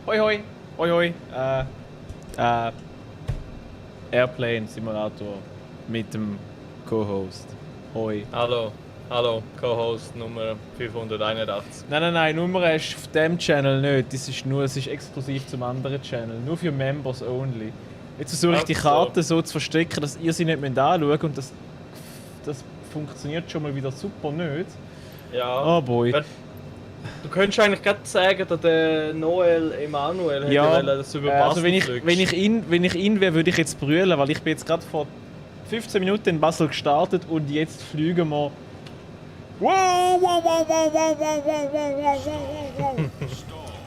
Hoi hoi. Hoi hoi. Airplane Simulator mit dem Co-Host. Hoi. Hallo, Co-Host Nummer 581. Nein, Nummer ist auf dem Channel nicht. Es ist exklusiv zum anderen Channel. Nur für Members only. Jetzt versuche ich die Karte so zu verstecken, dass ihr sie nicht anschauen müsst und das funktioniert schon mal wieder super nicht. Ja. Oh boy. Du könntest eigentlich gerade sagen, dass der Noel Emanuel Ja, hätte das über also Basel wenn ich ihn wäre, würde ich jetzt brüllen, weil ich bin jetzt gerade vor 15 Minuten in Basel gestartet und jetzt fliegen wir.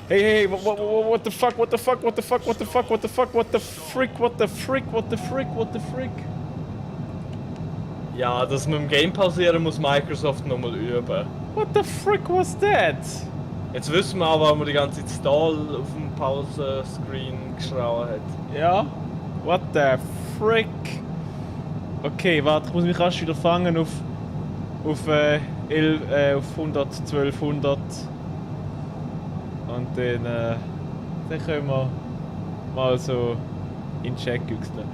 Hey, what the fuck? Ja, dass man im Game pausieren muss Microsoft nochmal üben. What the frick was that? Jetzt wissen wir aber, warum man die ganze Zeit Stall auf dem Pause-Screen geschrauben hat. Ja, what the frick? Okay, warte, ich muss mich rasch wieder fangen auf 100, 1200. Und dann können wir mal so in den Chat güchseln.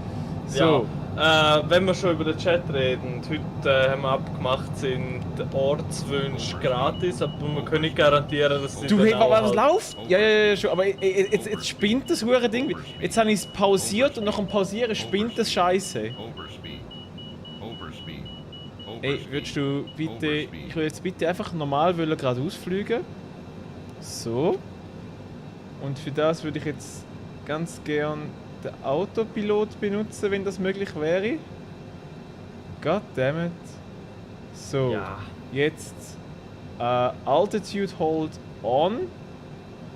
So. Ja, wenn wir schon über den Chat reden, heute haben wir abgemacht, sind Ortswünsche gratis, aber wir können nicht garantieren, dass sie Du, dann hey, auch was halt- läuft? Ja, schon, aber jetzt spinnt das hure Ding. Jetzt habe ich es pausiert und nach dem Pausieren spinnt das Scheiße. Ey, würdest du bitte. Ich will jetzt bitte einfach normal geradeaus fliegen. So. Und für das würde ich jetzt ganz gern den Autopilot benutzen, wenn das möglich wäre. Goddammit. So. Ja. Jetzt Altitude Hold On.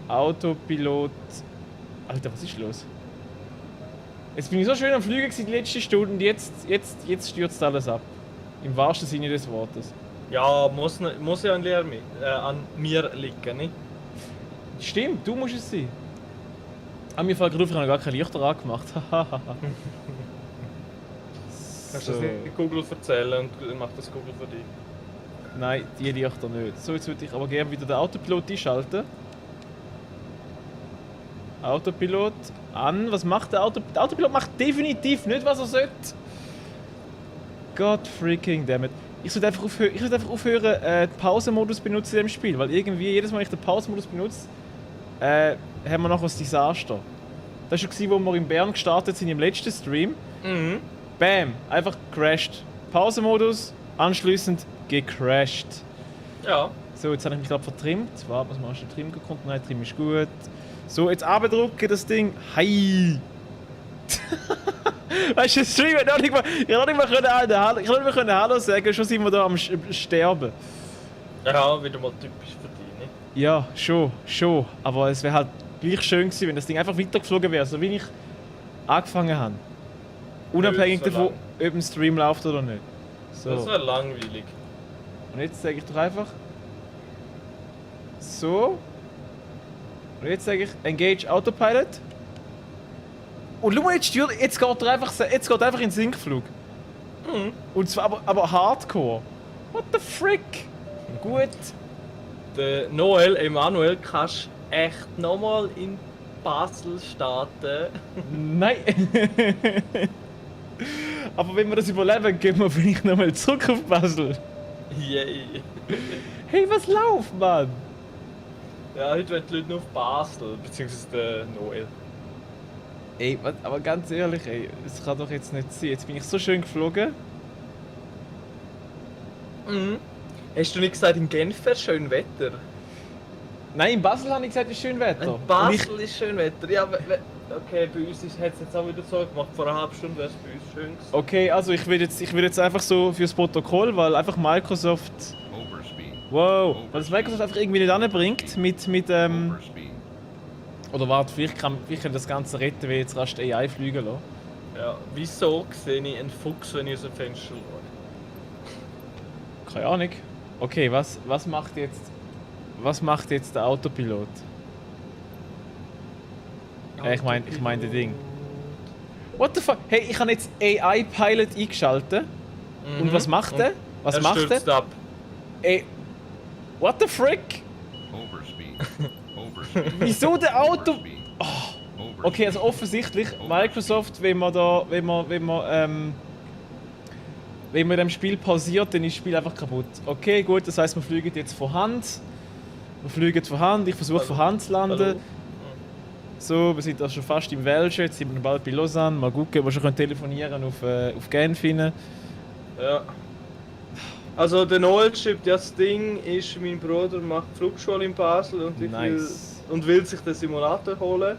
Autopilot. Alter, was ist los? Jetzt bin ich so schön am Fliegen gewesen die letzte Stunde und jetzt stürzt alles ab. Im wahrsten Sinne des Wortes. Ja, muss ja an mir liegen, nicht? Stimmt, du musst es sein. Mir fällt gerade auf, ich habe noch gar keine Lichter angemacht. Kannst du das nicht Google erzählen und macht das Google für dich? Nein, die Lichter nicht. So, jetzt würde ich aber gerne wieder den Autopilot einschalten. Autopilot an. Was macht der Autopilot? Der Autopilot macht definitiv nicht, was er sollte. God freaking dammit. Ich sollte einfach aufhören, den Pausenmodus benutzen in dem Spiel, weil irgendwie jedes Mal, wenn ich den Pausenmodus benutze, haben wir noch ein Desaster. Das war schon, wo wir in Bern gestartet sind im letzten Stream. Mhm. Bam! Einfach crashed. Pausenmodus, anschließend gecrashed. Ja. So, jetzt habe ich mich gerade vertrimmt. Warte, was machst du? Trim gekommen? Nein, Trim ist gut. So, jetzt abdrücken das Ding. Hi! Weißt du, der Stream hat noch nicht mal. Ich habe noch nicht mal Hallo sagen, schon sind wir da am Sterben. Ja, wieder mal typisch für dich, nicht? Ja, schon. Aber es wäre halt gleich schön gewesen, wenn das Ding einfach weitergeflogen wäre, so wie ich angefangen habe. Unabhängig Ja, das wär davon, ob ein Stream läuft oder nicht. So. Das wäre langweilig. Und jetzt sage ich doch einfach. So. Und jetzt sage ich Engage Autopilot. Und schau mal, jetzt geht er einfach in den Sinkflug. Mhm. Und zwar aber hardcore. What the frick? Gut. Der Noel Emanuel kannst echt nochmal in Basel starten. Nein. Aber wenn wir das überleben, gehen wir vielleicht nochmal zurück auf Basel. Yay. Hey, was läuft, Mann? Ja, heute wollen die Leute nur auf Basel, beziehungsweise der Noel. Ey, aber ganz ehrlich, ey, es kann doch jetzt nicht sein. Jetzt bin ich so schön geflogen. Mhm. Hast du nicht gesagt, in Genf wäre schön Wetter? Nein, in Basel habe ich gesagt, es ist schön Wetter. In Basel ist schön Wetter. Ja, okay, bei uns hat es jetzt auch wieder so gemacht. Vor einer halben Stunde wäre es bei uns schön gewesen. Okay, also ich will jetzt einfach so fürs Protokoll, weil einfach Microsoft. Wow, weil das Microsoft einfach irgendwie nicht anbringt mit oder warte, vielleicht kann das Ganze retten, wenn jetzt rasch die AI fliegen lassen. Ja, wieso sehe ich einen Fuchs, wenn ich aus dem Fenster schaue? Keine Ahnung. Okay, was macht jetzt der Autopilot? Ich meine das Ding. What the fuck? Hey, ich habe jetzt AI Pilot eingeschaltet. Und was macht er? Was macht er? Stürzt ab. Ey, what the frick? Wieso der Auto... Okay, also offensichtlich, Microsoft, wenn man in dem Spiel pausiert, dann ist das Spiel einfach kaputt. Okay, gut, das heisst, wir fliegen jetzt von Hand. Ich versuche von Hand zu landen. Hallo. So, wir sind da schon fast im Welschen, jetzt sind wir bald bei Lausanne. Mal gucken, ob wir schon telefonieren auf Genf hin. Ja. Also der Noel schreibt, ja, das Ding ist, mein Bruder macht Flugschule in Basel und, Nice. will sich den Simulator holen.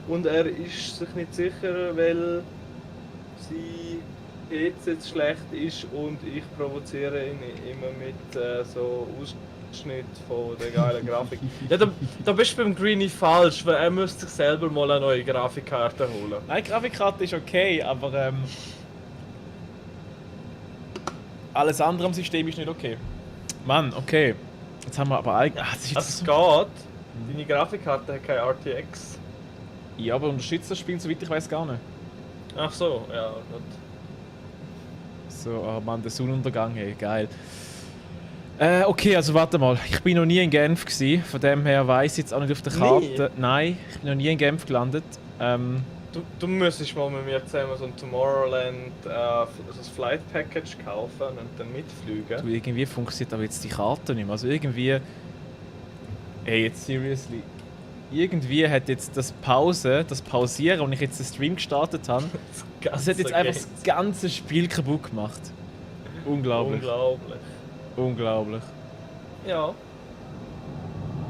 Und er ist sich nicht sicher, weil sein PC jetzt schlecht ist und ich provoziere ihn immer mit so Ausschnitt von der geilen Grafik. Ja, da bist du beim Greenie falsch, weil er müsste sich selber mal eine neue Grafikkarte holen. Nein, die Grafikkarte ist okay, aber alles andere am System ist nicht okay. Mann, okay. Jetzt haben wir aber eigentlich... das ist Also jetzt es geht. Deine Grafikkarte hat keine RTX. Ja, aber unterstützt das Spiel, soweit ich weiß, gar nicht. Ach so, ja, gut. So, oh Mann, der Sonnenuntergang, hey, geil. Okay, also warte mal. Ich bin noch nie in Genf gewesen, von dem her weiss ich jetzt auch nicht auf der Karte. Nee. Nein, ich bin noch nie in Genf gelandet. Du müsstest mal mit mir zusammen so ein Tomorrowland so ein Flight Package kaufen und dann mitfliegen. Du, irgendwie funktioniert aber jetzt die Karte nicht mehr. Also irgendwie... Hey, jetzt seriously. Irgendwie hat jetzt das Pausieren, und ich jetzt den Stream gestartet habe, das hat jetzt einfach das ganze Spiel kaputt gemacht. Unglaublich. Unglaublich. Ja.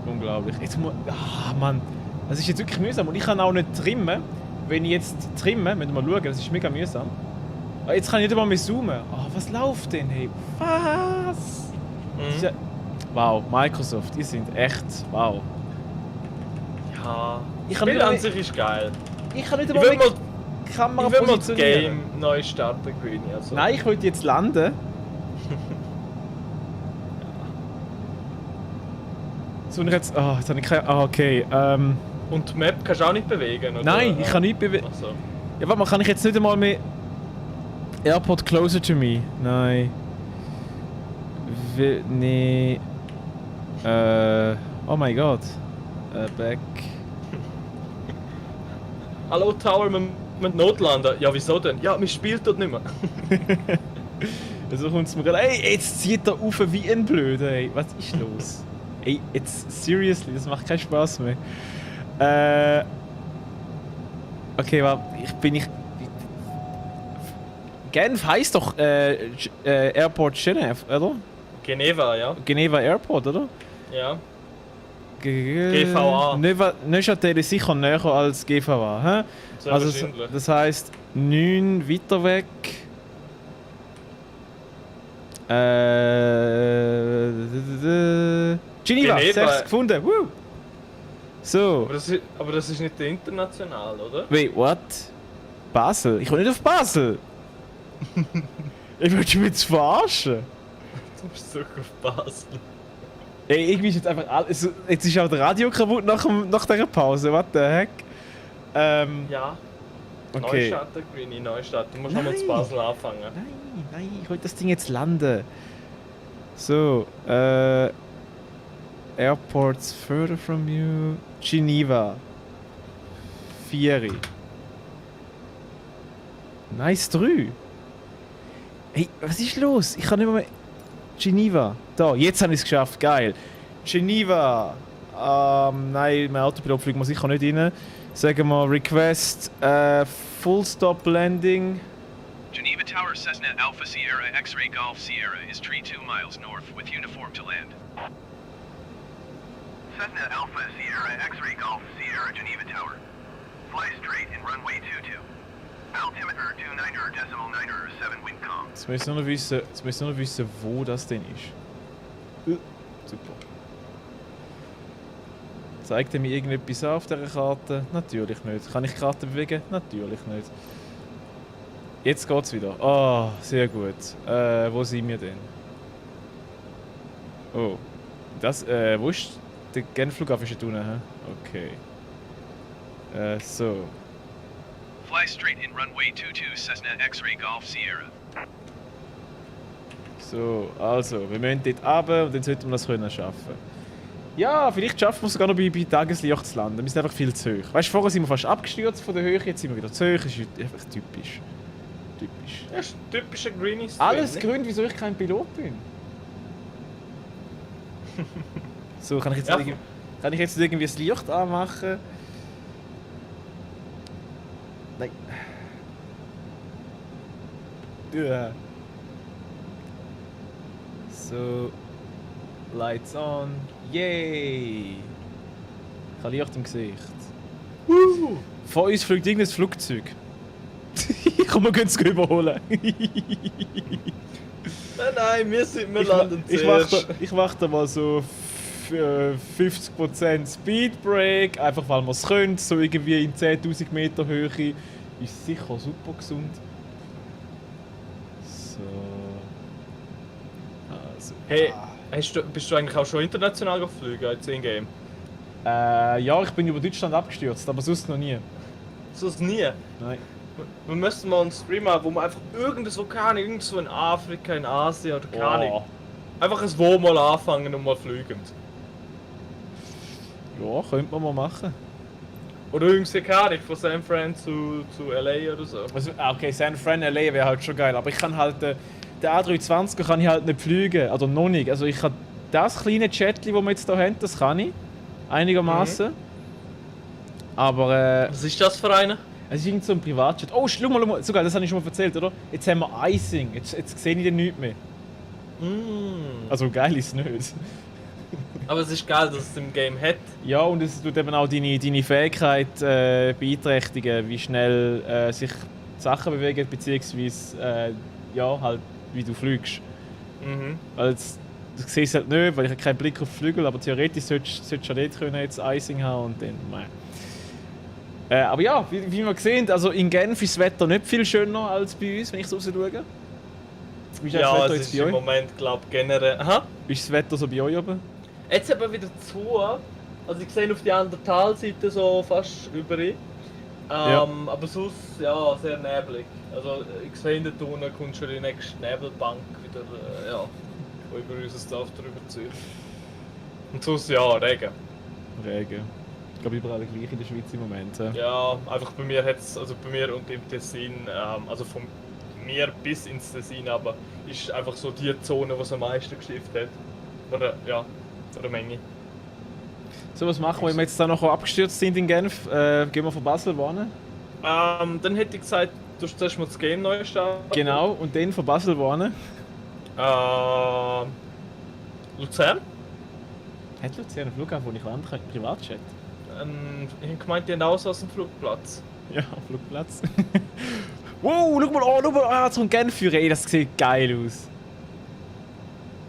Unglaublich. Jetzt muss... Ah, Mann. Das ist jetzt wirklich mühsam und ich kann auch nicht trimmen. Wenn ich jetzt trimme, müssen wir mal schauen, das ist mega mühsam. Aber jetzt kann ich nicht einmal mehr zoomen. Oh, was läuft denn, hey? Was? Das ist ja... Wow, Microsoft, die sind echt... Wow. Ja. Ich Das kann Spiel nicht an mehr- sich ist geil. Ich kann nicht Ich einmal will mal, die Kamera ich will mal das positionieren. Game neu starten, Greenie. Also. Nein, ich wollte jetzt landen. So, und jetzt... Ah, jetzt habe ich keine... Ah, okay. Und die Map kannst du auch nicht bewegen, oder? Nein, ich kann nicht bewegen. Ach so. Ja, warte mal, kann ich jetzt nicht einmal mehr... Airport closer to me? Nein. Nee. Oh mein Gott. Back. Hallo Tower, wir müssen notlanden. Ja, wieso denn? Ja, wir spielen dort nicht mehr. Also kommt es mir gerade... Ey, jetzt zieht er auf wie ein Blöder, ey. Was ist los? Ey, jetzt... Seriously, das macht keinen Spaß mehr. Okay, warte, Genf heisst doch Airport Genève, oder? Geneva, ja. Geneva Airport, oder? Ja. GVA. Neuchâtel ist sicher näher als GVA, hä? Sehr Also wahrscheinlich. das heisst 9 weiter weg. Geneva, Geneva. 6 gefunden. Woo. So. Aber das ist nicht international, oder? Wait, what? Basel? Ich will nicht auf Basel! Ich will mich jetzt verarschen! Du bist zurück auf Basel. Ey, irgendwie ist jetzt einfach alles... Jetzt ist auch das Radio kaputt nach dieser Pause, what the heck? Ja. Okay. Neustarten, Greenie, Neustarten. Du musst nochmal zu Basel anfangen. Nein, ich will das Ding jetzt landen. So, Airports further from you. Geneva. 4. Nice 3. Hey, was ist los? Ich kann nicht mehr... Geneva. Da, jetzt habe ich es geschafft. Geil. Geneva. Nein, mein Autopilot fliegt man sicher nicht rein. Sagen wir Request Full Stop Landing. Geneva Tower Cessna Alpha Sierra X-Ray Golf Sierra is 32 miles north with uniform to land. Cessna Alpha Sierra X-Ray Golf Sierra Geneva Tower. Fly straight in runway 22. Altimeter 29.907 wind calm. Jetzt müssen wir nur wissen, wo das denn ist. Super. Zeigt er mir irgendetwas an auf dieser Karte? Natürlich nicht. Kann ich die Karte bewegen? Natürlich nicht. Jetzt geht's wieder. Ah, sehr gut. Wo sind wir denn? Oh. Das, wo ist der Genf-Flughafen? Ist da unten, hä? Okay. So. Fly straight in runway 22 Cessna X-Ray Golf Sierra. So, also, wir müssen dort runter und dann sollten wir das können schaffen. Ja, vielleicht schaffen wir es sogar noch bei Tageslicht zu landen. Wir sind einfach viel zu hoch. Weißt du, vorher sind wir fast abgestürzt von der Höhe, jetzt sind wir wieder zu hoch. Das ist einfach typisch. Typisch. Das ist ein typischer Greenies. Alles Gründe, wieso ich kein Pilot bin. So, kann ich jetzt irgendwie das Licht anmachen? Nein. Ja. So. Lights on. Yay! Ich habe Licht im Gesicht. Vor uns fliegt irgendein Flugzeug. Komm, wir können es überholen. Nein, wir landen zuerst. Ich mache da mal so 50% Speedbreak, einfach weil wir es können, so irgendwie in 10'000 Meter Höhe. Ist sicher super gesund. So. Also. Hey, bist du eigentlich auch schon international geflogen als in-game? Ja, ich bin über Deutschland abgestürzt, aber sonst noch nie. Sonst nie? Nein. Wir müssten mal einen Stream haben, wo wir einfach irgendwo, keine Ahnung, irgendwo in Afrika, in Asien oder keine Ahnung. Einfach ein Wo mal anfangen und mal fliegen. Ja, könnte man mal machen. Oder irgendwie, keine Ahnung, von San Fran zu LA oder so. Also, okay, San Fran, LA wäre halt schon geil, aber ich kann halt den A320 kann ich halt nicht fliegen, oder noch nicht. Also ich kann das kleine Jetli, das wir jetzt hier haben, das kann ich. Einigermaßen. Aber Was ist das für eine? es ist irgend so ein Privatjet. Oh, schau mal, sogar, das habe ich schon mal erzählt, oder? Jetzt haben wir Icing, jetzt sehe ich den nicht mehr. Also geil ist es nicht. Aber es ist geil, dass es im Game hat. Ja, und es tut eben auch deine Fähigkeit beeinträchtigen, wie schnell sich die Sachen bewegen, beziehungsweise ja, halt, wie du fliegst. Weil du siehst halt nicht, weil ich habe keinen Blick auf die Flügel, aber theoretisch solltest du schon dort können jetzt Icing haben und dann... aber ja, wie wir sehen, also in Genf ist das Wetter nicht viel schöner als bei uns, wenn ich so raus schaue. Wie ist das Ja, Wetter es jetzt ist bei im euch? Moment, glaube ich, generell... Aha. Wie ist das Wetter so bei euch oben? Jetzt aber wieder zu. Also ich sehe auf die andere Talseite so fast über. Ja. Aber sonst, ja, sehr neblig. Also ich sehe in der Tunnel kommt schon die nächste Nebelbank wieder, ja, wo über unser Dorf drüber zieht. Und sonst, ja, Regen. Regen. Ich glaube überall gleich in der Schweiz im Moment. Ja, einfach bei mir hat's, also bei mir und im Tessin, also von mir bis ins Tessin, aber ist einfach so die Zone, die es am meisten geschifft hat. Oder, ja, eine Menge. So, was machen wir, wenn wir jetzt da noch abgestürzt sind in Genf? Gehen wir von Basel wohnen? Dann hätte ich gesagt, du zuerst mal das Game neu starten. Genau, und dann von Basel wohnen? Luzern? Hat Luzern einen Flughafen, wo ich landen kann? Privatjet? Ich habe gemeint, die haben auch so aus dem Flugplatz. Ja, Flugplatz. Wow, schau mal, so ein Genführer, ey, das sieht geil aus.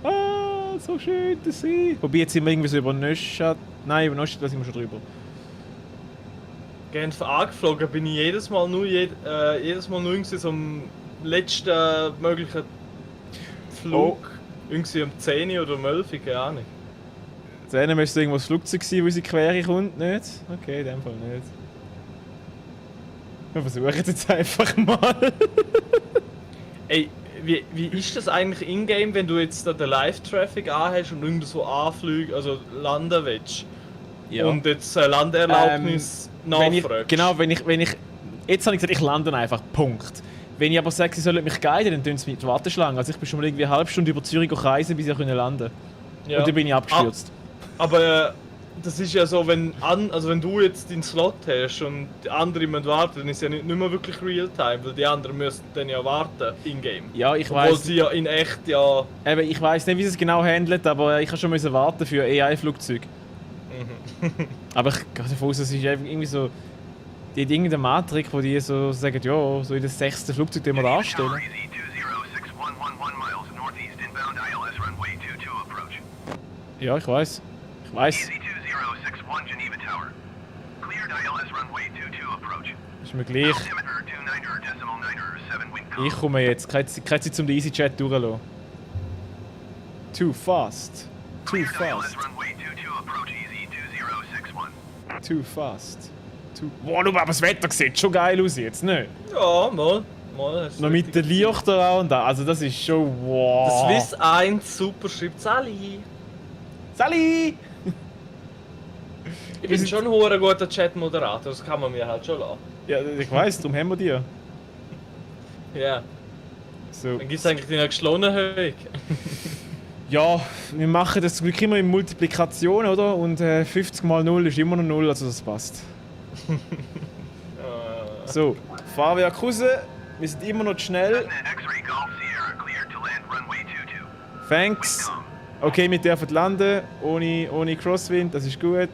Ah, so schön, der See. Wobei, jetzt sind wir irgendwie so über Neustadt. Nein, über Neustadt sind wir schon drüber. Genf angeflogen bin ich jedes Mal nur irgendwie so am letzten möglichen Flug. Irgendwie um 10 oder um 11, keine Ahnung. Dann müsste irgendwo das Flugzeug sein, wo unsere Quere kommt, nicht? Okay, in dem Fall nicht. Wir versuchen jetzt einfach mal. Ey, wie ist das eigentlich in-game, wenn du jetzt da den Live-Traffic anhast und irgendwo anfliegen, also landen willst? Ja. Und jetzt Landeerlaubnis nachfragst? Wenn ich... Jetzt habe ich gesagt, ich lande einfach, Punkt. Wenn ich aber sage, sie sollen mich guiden, dann tun sie mit Warteschlangen. Also ich bin schon mal irgendwie eine halbe Stunde über Zürich reisen, bis ich landen konnte. Ja. Und dann bin ich abgestürzt. Aber das ist ja so, wenn du jetzt den Slot hast und die anderen müssen warten, dann ist ja nicht mehr wirklich Realtime, weil die anderen müssen dann ja warten in-game. Ja, ich Obwohl weiß. sie ja in echt ja... Eben, ich weiß nicht, wie sie es genau handelt, aber ich habe schon müssen warten für AI-Flugzeug. Aber ich gehe davon aus, es ist einfach irgendwie so... Die hat irgendeine Matrik, wo die so sagen, ja, so in das 6. Flugzeug, das wir da anstellen. Tower EZ 20611 miles northeast inbound ILS runway 22 approach. Ja, ich weiß. Ich weiß. EZ 2061 Geneva Tower. Cleared ILS runway 22 approach. Ist mir gleich. Altimeter 29.907 wind calm. Ich komme jetzt. Keine Zeit zum EasyJet durchzulassen. Too fast. Too Cleared ILS fast. runway 22 approach EZ 2061. Too fast. Wow, aber das Wetter sieht schon geil aus jetzt, ne? Ja, mal. hast du Noch mit den richtig Lichtern auch und da. Also das ist schon wow. Das Swiss 1 super schreibt Sally. Sally! Ich bin schon ein hoher guter Chat-Moderator, das kann man mir halt schon lassen. Ja, ich weiss, darum haben wir die. Ja, So. dann gibt es eigentlich die nächste Lohnerhöhung. Ja, wir machen das zum Glück immer in Multiplikation, oder? Und 50 mal 0 ist immer noch 0, also das passt. So, Fahrwerk raus. Wir sind immer noch zu schnell. Cessna X-Ray Golf Sierra cleared to land runway 22. Thanks. Okay, wir dürfen landen, ohne Crosswind, das ist gut.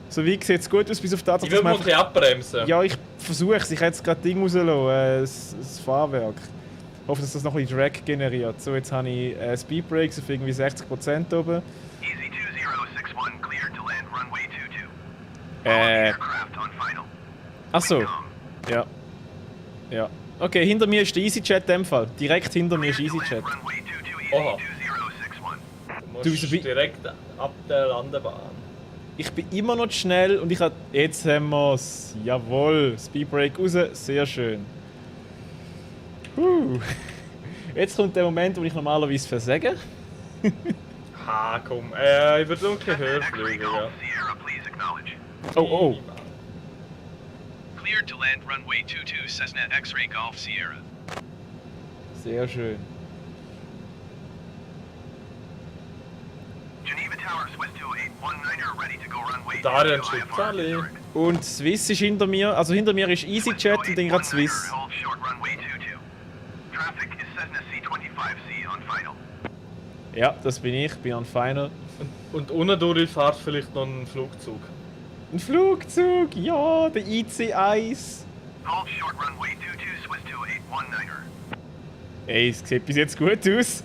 So wie sieht es gut aus, bis auf die Tatsache, Ich will mal ein bisschen abbremsen. Ja, ich versuche es. Ich habe jetzt gerade Ding rausgelassen, das Fahrwerk. Ich hoffe, dass das noch ein bisschen Drag generiert. So, jetzt habe ich Speed Brakes auf irgendwie 60% oben. Easy 2061 cleared to land runway 22. Äh. Aircraft on final. Ach so, Wingcom. ja. Ja. Okay, hinter mir ist der EasyJet in dem Fall. Direkt hinter mir ist Cleared to land EasyJet. runway 22 Oha. easy 2061. Du musst Du bist ein bi- direkt ab der Landebahn. Ich bin immer noch zu schnell und ich habe... Jetzt haben wir es. Jawohl. Speedbrake raus. Sehr schön. Jetzt kommt der Moment, wo ich normalerweise versage. Ha, komm. Ich würde noch ein bisschen höher X-Ray fliegen, Golf ja. Sierra, please acknowledge. Oh. Cleared to land runway 22 Cessna X-Ray Golf Sierra. Sehr schön. Geneva Tower, Swiss 2819er, ready to go runway Daria 22 IFR Schützali. Zurich. Und Swiss ist hinter mir. Also hinter mir ist EasyJet und dann gerade Swiss. Hold short runway 22. Traffic is Cessna C25C on final. Ja, das bin ich. Bin on final. Und unten durch fährt vielleicht noch ein Flugzeug. Ein Flugzeug. Ja, der IC1. Hold short runway 22 Swiss 2819er. Ey, es sieht bis jetzt gut aus.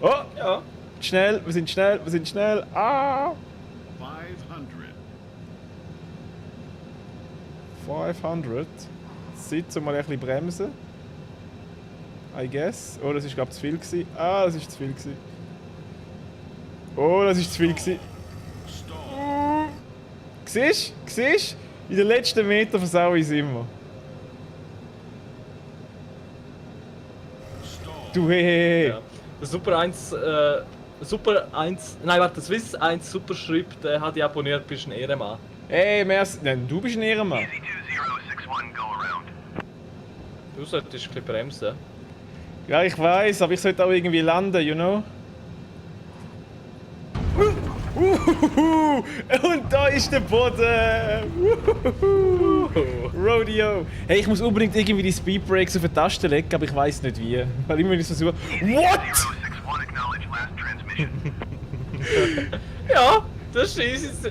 Oh, Ja. schnell. Wir sind schnell. Wir sind schnell. Ah. 500. Sitzen mal ein bisschen bremsen. I guess. Oh, das ist glaube ich zu viel gewesen. Ah, das ist zu viel gewesen. Oh, das ist zu viel gewesen. Siehst du? Siehst du? In den letzten Metern versau ich es immer. Du hey. Ja. Der Nein, warte, der Swiss 1 Superschrieb, der hat ich abonniert, bist ein Ehrenmann. Hey, merci. Nein, du bist ein Ehrenmann. Easy 2061, go around. Du solltest ein bisschen bremsen. Ja, ich weiß, aber ich sollte auch irgendwie landen, you know? Und da ist der Boden! Rodeo! Hey, ich muss unbedingt irgendwie die Speedbrakes auf die Taste legen, aber ich weiß nicht wie. Weil immer wenn ich es versuche. What? 061, acknowledge last transmission. Ja, das ist easy.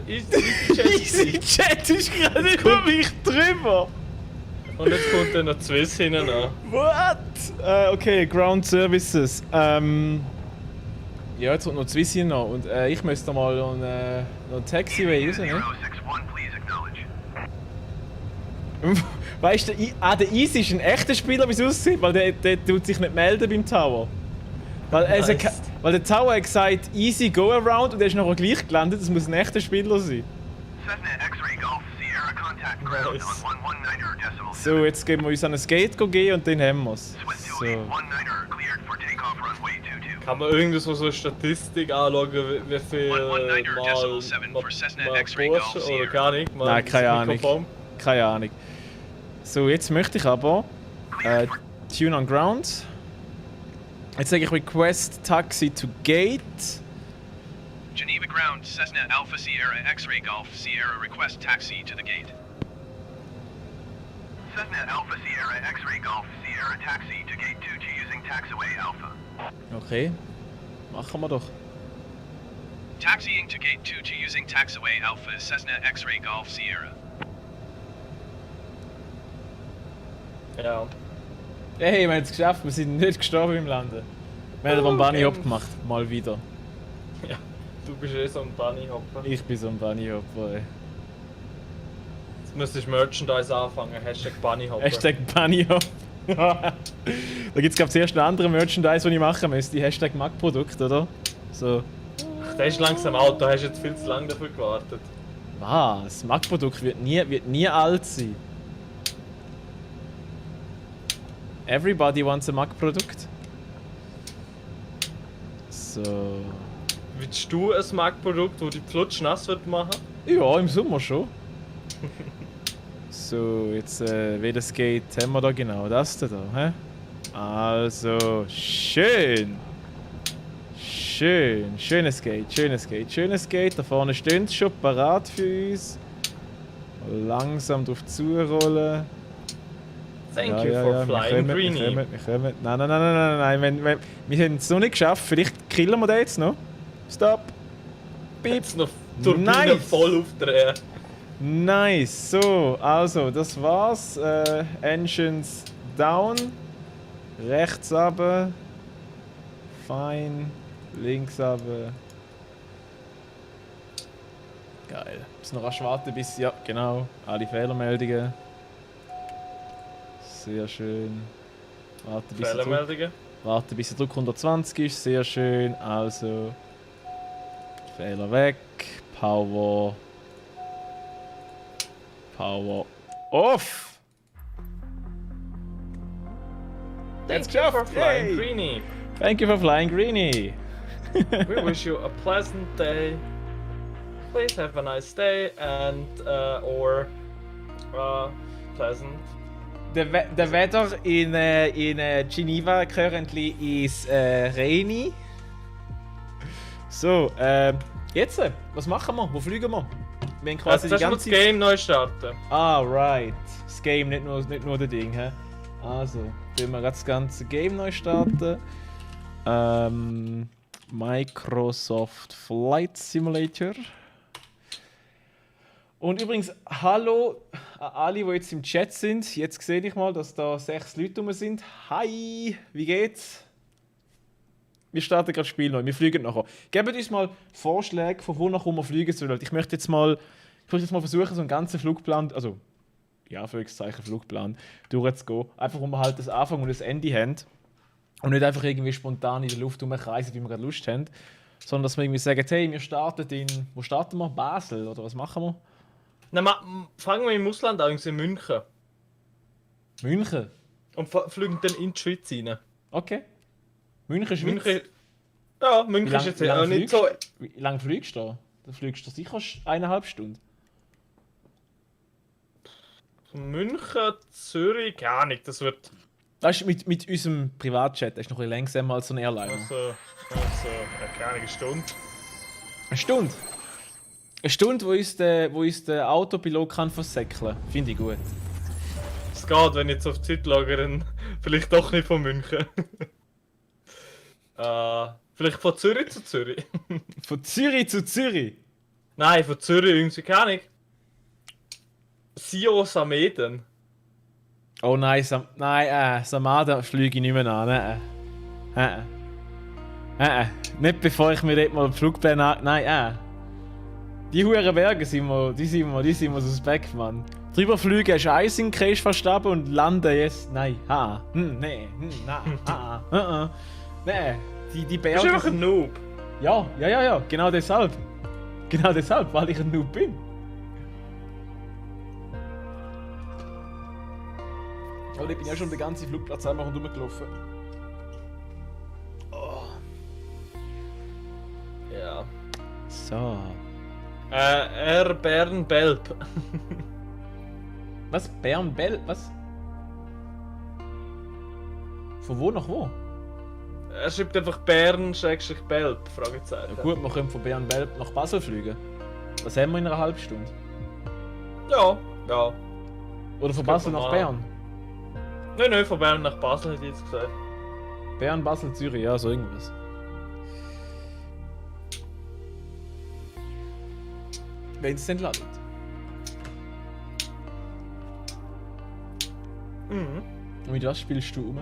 EasyJet ist gerade über mich drüber! Und jetzt kommt dann noch Swiss hinten an. What? Okay, Ground Services. Ja, jetzt kommt noch Swiss hier noch. Und ich müsste mal noch einen Taxiway raus, ne? 061, please acknowledge. Weißt du, der Easy ist ein echter Spieler, wie es aussieht, weil der tut sich nicht melden beim Tower. Weil, Nice. weil der Tower hat gesagt, Easy go around und er ist nachher gleich gelandet, das muss ein echter Spieler sein. Cessna X-Ray Golf Sierra contact ground Nice. on 119er decimal So, jetzt geben wir uns an ein Gate gehen und dann haben wir es. Swiss So. 2819er cleared for takeoff runway 22. Kann man irgendwie so eine Statistik anschauen, wie viel 119er mal, decimal 7 for Cessna X-Ray Porsche Golf oder Sierra. gar nicht. Mal Nein, keine das Ahnung. Mikrofon. Keine Ahnung. So, jetzt möchte ich aber Cleared for Tune on Ground. Jetzt sage ich Request Taxi to Gate. Geneva ground, Cessna Alpha Sierra X-Ray Golf Sierra request taxi to the gate. Cessna Alpha Sierra X-Ray Golf Sierra taxi to gate 22 using taxiway Alpha. Okay, machen wir doch. Taxiing to gate 22 using taxiway Alpha Cessna X-Ray Golf Sierra. Ja. Hey, wir haben es geschafft, wir sind nicht gestorben im Landen. Wir haben einen Bunny Hop gemacht, mal wieder. Ja. Du bist eh so ein Bunnyhopper. Ich bin so ein Bunny Hopper. Ey. Jetzt müsstest du Merchandise anfangen. Hashtag Bunnyhopper. Hashtag Bunny Hop. Da gibt es glaube ich zuerst ein anderes Merchandise, das ich machen müsste. Hashtag Mac-Produkt, oder? So. Der ist langsam out, da hast du jetzt viel zu lange dafür gewartet. Was? Mac-Produkt wird nie alt sein. Everybody wants a Mac-Produkt. So. Willst du ein Mac-Produkt, das die Flutsch nass wird machen? Ja, im Sommer schon. So, jetzt welches Gate haben wir da genau? Das da, hä? Also, schön. Schönes Gate. Da vorne stehen sie schon parat für uns. Langsam drauf zurollen. Thank you for flying, Greenie. Wir kommen. Nein. Wir haben es noch nicht geschafft. Vielleicht killen wir den jetzt noch. Stop. Beep. Jetzt noch Turbine voll aufdrehen. Nice. So, also, das war's. Engines down. Rechts runter. Fein. Links runter. Geil. Muss noch rasch warten bis... Ja, genau. Alle Fehlermeldungen. Sehr schön. Warte bis der Druck 120 ist. Sehr schön. Also... Fehler weg. Power off! Thank you for flying, Greenie. Thank you for flying, Greenie. We wish you a pleasant day. Please have a nice day and or pleasant. The weather in Geneva currently is rainy. So, jetzt, was machen wir? Wo fliegen wir? Wir haben quasi die ganze... das Game neu starten. Ah, right. Das Game, nicht nur das Ding, hä? Also, wir gerade das ganze Game neu starten. Microsoft Flight Simulator. Und übrigens, hallo an alle, die jetzt im Chat sind. Jetzt sehe ich mal, dass da 6 Leute rum sind. Hi, wie geht's? Wir starten gerade das Spiel neu, wir fliegen nachher. Gebt uns mal Vorschläge, von wo nach wo wir fliegen sollen. Ich möchte jetzt mal versuchen, so einen ganzen Flugplan, also ja, Anführungszeichen Flugplan, durchzugehen. Einfach, wo wir halt das Anfang und das Ende haben. Und nicht einfach irgendwie spontan in der Luft rumkreisen, wie wir gerade Lust haben. Sondern dass wir irgendwie sagen, hey, wir starten wo starten wir? Basel, oder was machen wir? Fangen wir im Ausland an, in München. München? Und fliegen dann in die Schweiz rein. Okay. München, Schweiz? Ja, München ist jetzt ja nicht so... Wie lange fliegst du da? Da fliegst du sicher 1,5 Stunden. München, Zürich, keine Ahnung, das wird... Weißt du, mit unserem Privatjet, das ist noch ein bisschen langsamer als so ein Airliner. Also, keine Ahnung, eine Stunde. Eine Stunde? Eine Stunde, wo uns der Autopilot kann versäckeln. Finde ich gut. Es geht, wenn jetzt auf die Zeit lagern, vielleicht doch nicht von München. Vielleicht von Zürich zu Zürich. Von Zürich zu Zürich? Nein, von Zürich irgendwie, keine Ahnung. Sio Sameden. Oh nein, Samada fliege ich nicht mehr an. Nicht bevor ich mir dort mal einen Flugplan an... Nein, Die huren Berge sind wir suspekt, Mann. Drüber fliegen ist Eis in Crash verstaben und landen jetzt... Nein, nee, nee, die Berge... Du bist einfach ein Noob. Ja, genau deshalb. Weil ich ein Noob bin. Aber ich bin ja schon den ganzen Flugplatz einmal rumgelaufen. Oh. Ja. So. Air Bern Belp. Was? Bern Belp? Was? Von wo nach wo? Er schreibt einfach Bern-Belp, Fragezeichen. Ja gut, wir können von Bern Belp nach Basel fliegen. Das haben wir in einer halben Stunde. Ja. Oder von Basel nach Bern. Nein, von Bern nach Basel hätte ich jetzt gesagt. Bern, Basel, Zürich, ja, so irgendwas. Wenn es entladet. Und mit was spielst du um?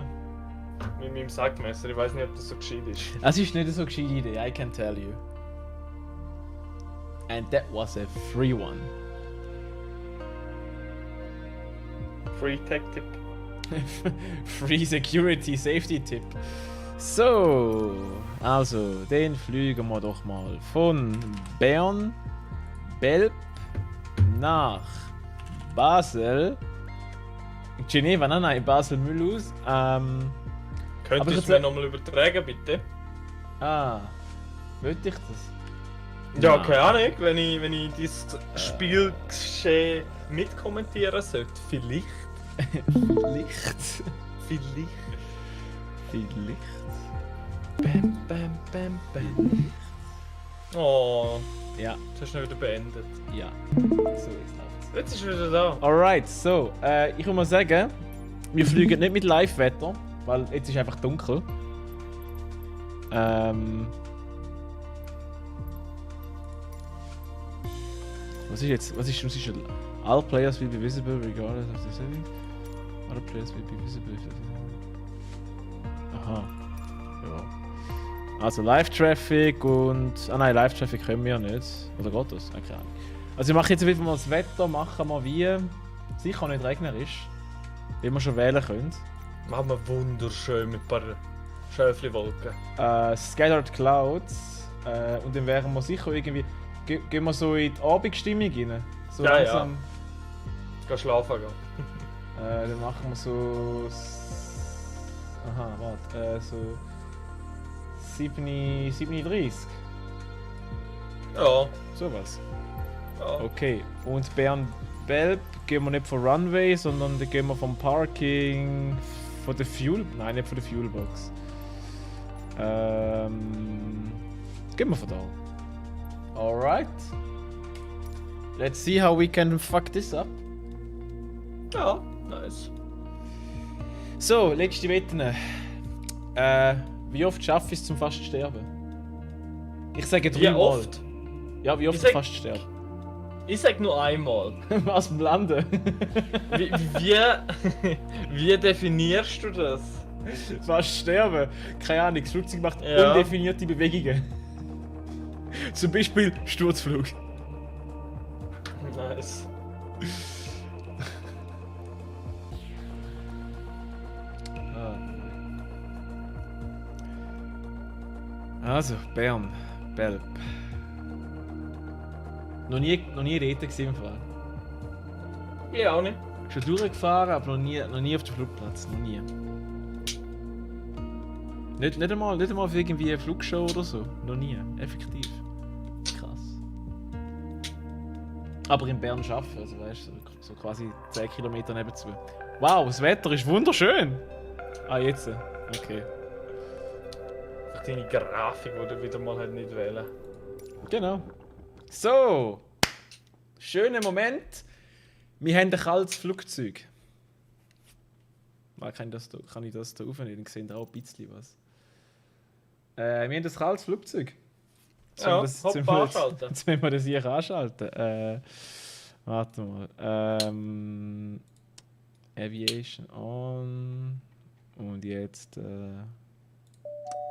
Mit meinem Sackmesser, ich weiß nicht, ob das so gescheit ist. Es ist nicht so gescheit Idee, I can tell you. And that was a free one. Free Tech Tip. Free Security Safety Tip. So, also, den fliegen wir doch mal von Bern, Belp nach Basel. Geneva, nein, Basel Mulhouse. Könntest du mir nochmal übertragen, bitte? Wollte ich das? Ja, Nein. keine Ahnung, wenn ich dieses Spielgeschehen mitkommentieren sollte. Vielleicht. Vielleicht. Vielleicht. Vielleicht. Bam, bam, bam, bam. Oh, Ja, jetzt hast du nicht wieder beendet. ja. So ist es. Jetzt ist er wieder da. Alright, so. Ich würde mal sagen, wir fliegen nicht mit Live-Wetter, weil jetzt ist einfach dunkel. Was ist jetzt? Was ist all players will be visible regardless of the setting. Other players will be visible. Aha. Ja. Also Live-Traffic und... Ah nein, Live-Traffic können wir ja nicht. Oder geht das? Keine Ahnung. Also ich mache jetzt einfach mal das Wetter, machen wir wie... Sicher nicht regnerisch. Wie wir schon wählen können. Machen wir wunderschön mit ein paar Schäfli-Wolken. Scattered Clouds. Und dann wären wir sicher irgendwie... Gehen wir so in die Abendstimmung rein. So Ja, langsam. Geh schlafen gehen. Dann machen wir so... Aha, warte. So... 7:30. Ja. Sowas. Ja. Okay. Und Bern-Belp gehen wir nicht von Runway, sondern dann gehen wir vom Parking... Von der Fuel... Nein, nicht von der Fuelbox. Gehen wir von da. Alright. Let's see how we can fuck this up. Ja, nice. So, letzte Wetten. Wie oft schaffe ich es zum fast sterben? Ich sage Wie 3 Mal. oft? Ja, wie oft Ich zum sag- fast sterben? Ich sag nur einmal. Was beim Landen? Wie definierst du das? Fast sterben? Keine Ahnung, das Flugzeug macht Ja. undefinierte Bewegungen. Zum Beispiel Sturzflug. Nice. Also, Bern, Belp. Noch nie dort gewesen im Fall. Ich auch nicht. Schon durchgefahren, aber noch nie auf dem Flugplatz. Noch nie. Nicht einmal für irgendwie eine Flugshow oder so. Noch nie. Effektiv. Krass. Aber in Bern arbeiten, also weißt du, so quasi 10 Kilometer nebenzu. Wow, das Wetter ist wunderschön! Ah, jetzt. Okay. Einfach deine Grafik, die du wieder mal halt nicht wählen. Genau. So! Schöner Moment. Wir haben ein kaltes Flugzeug. Kann ich das hier aufnehmen? Dann sehen wir auch ein bisschen was. Wir haben ein kaltes Flugzeug. Ja, Jetzt hopp, müssen wir anschalten. Jetzt müssen wir das hier anschalten. Warte mal. Aviation on. Und jetzt.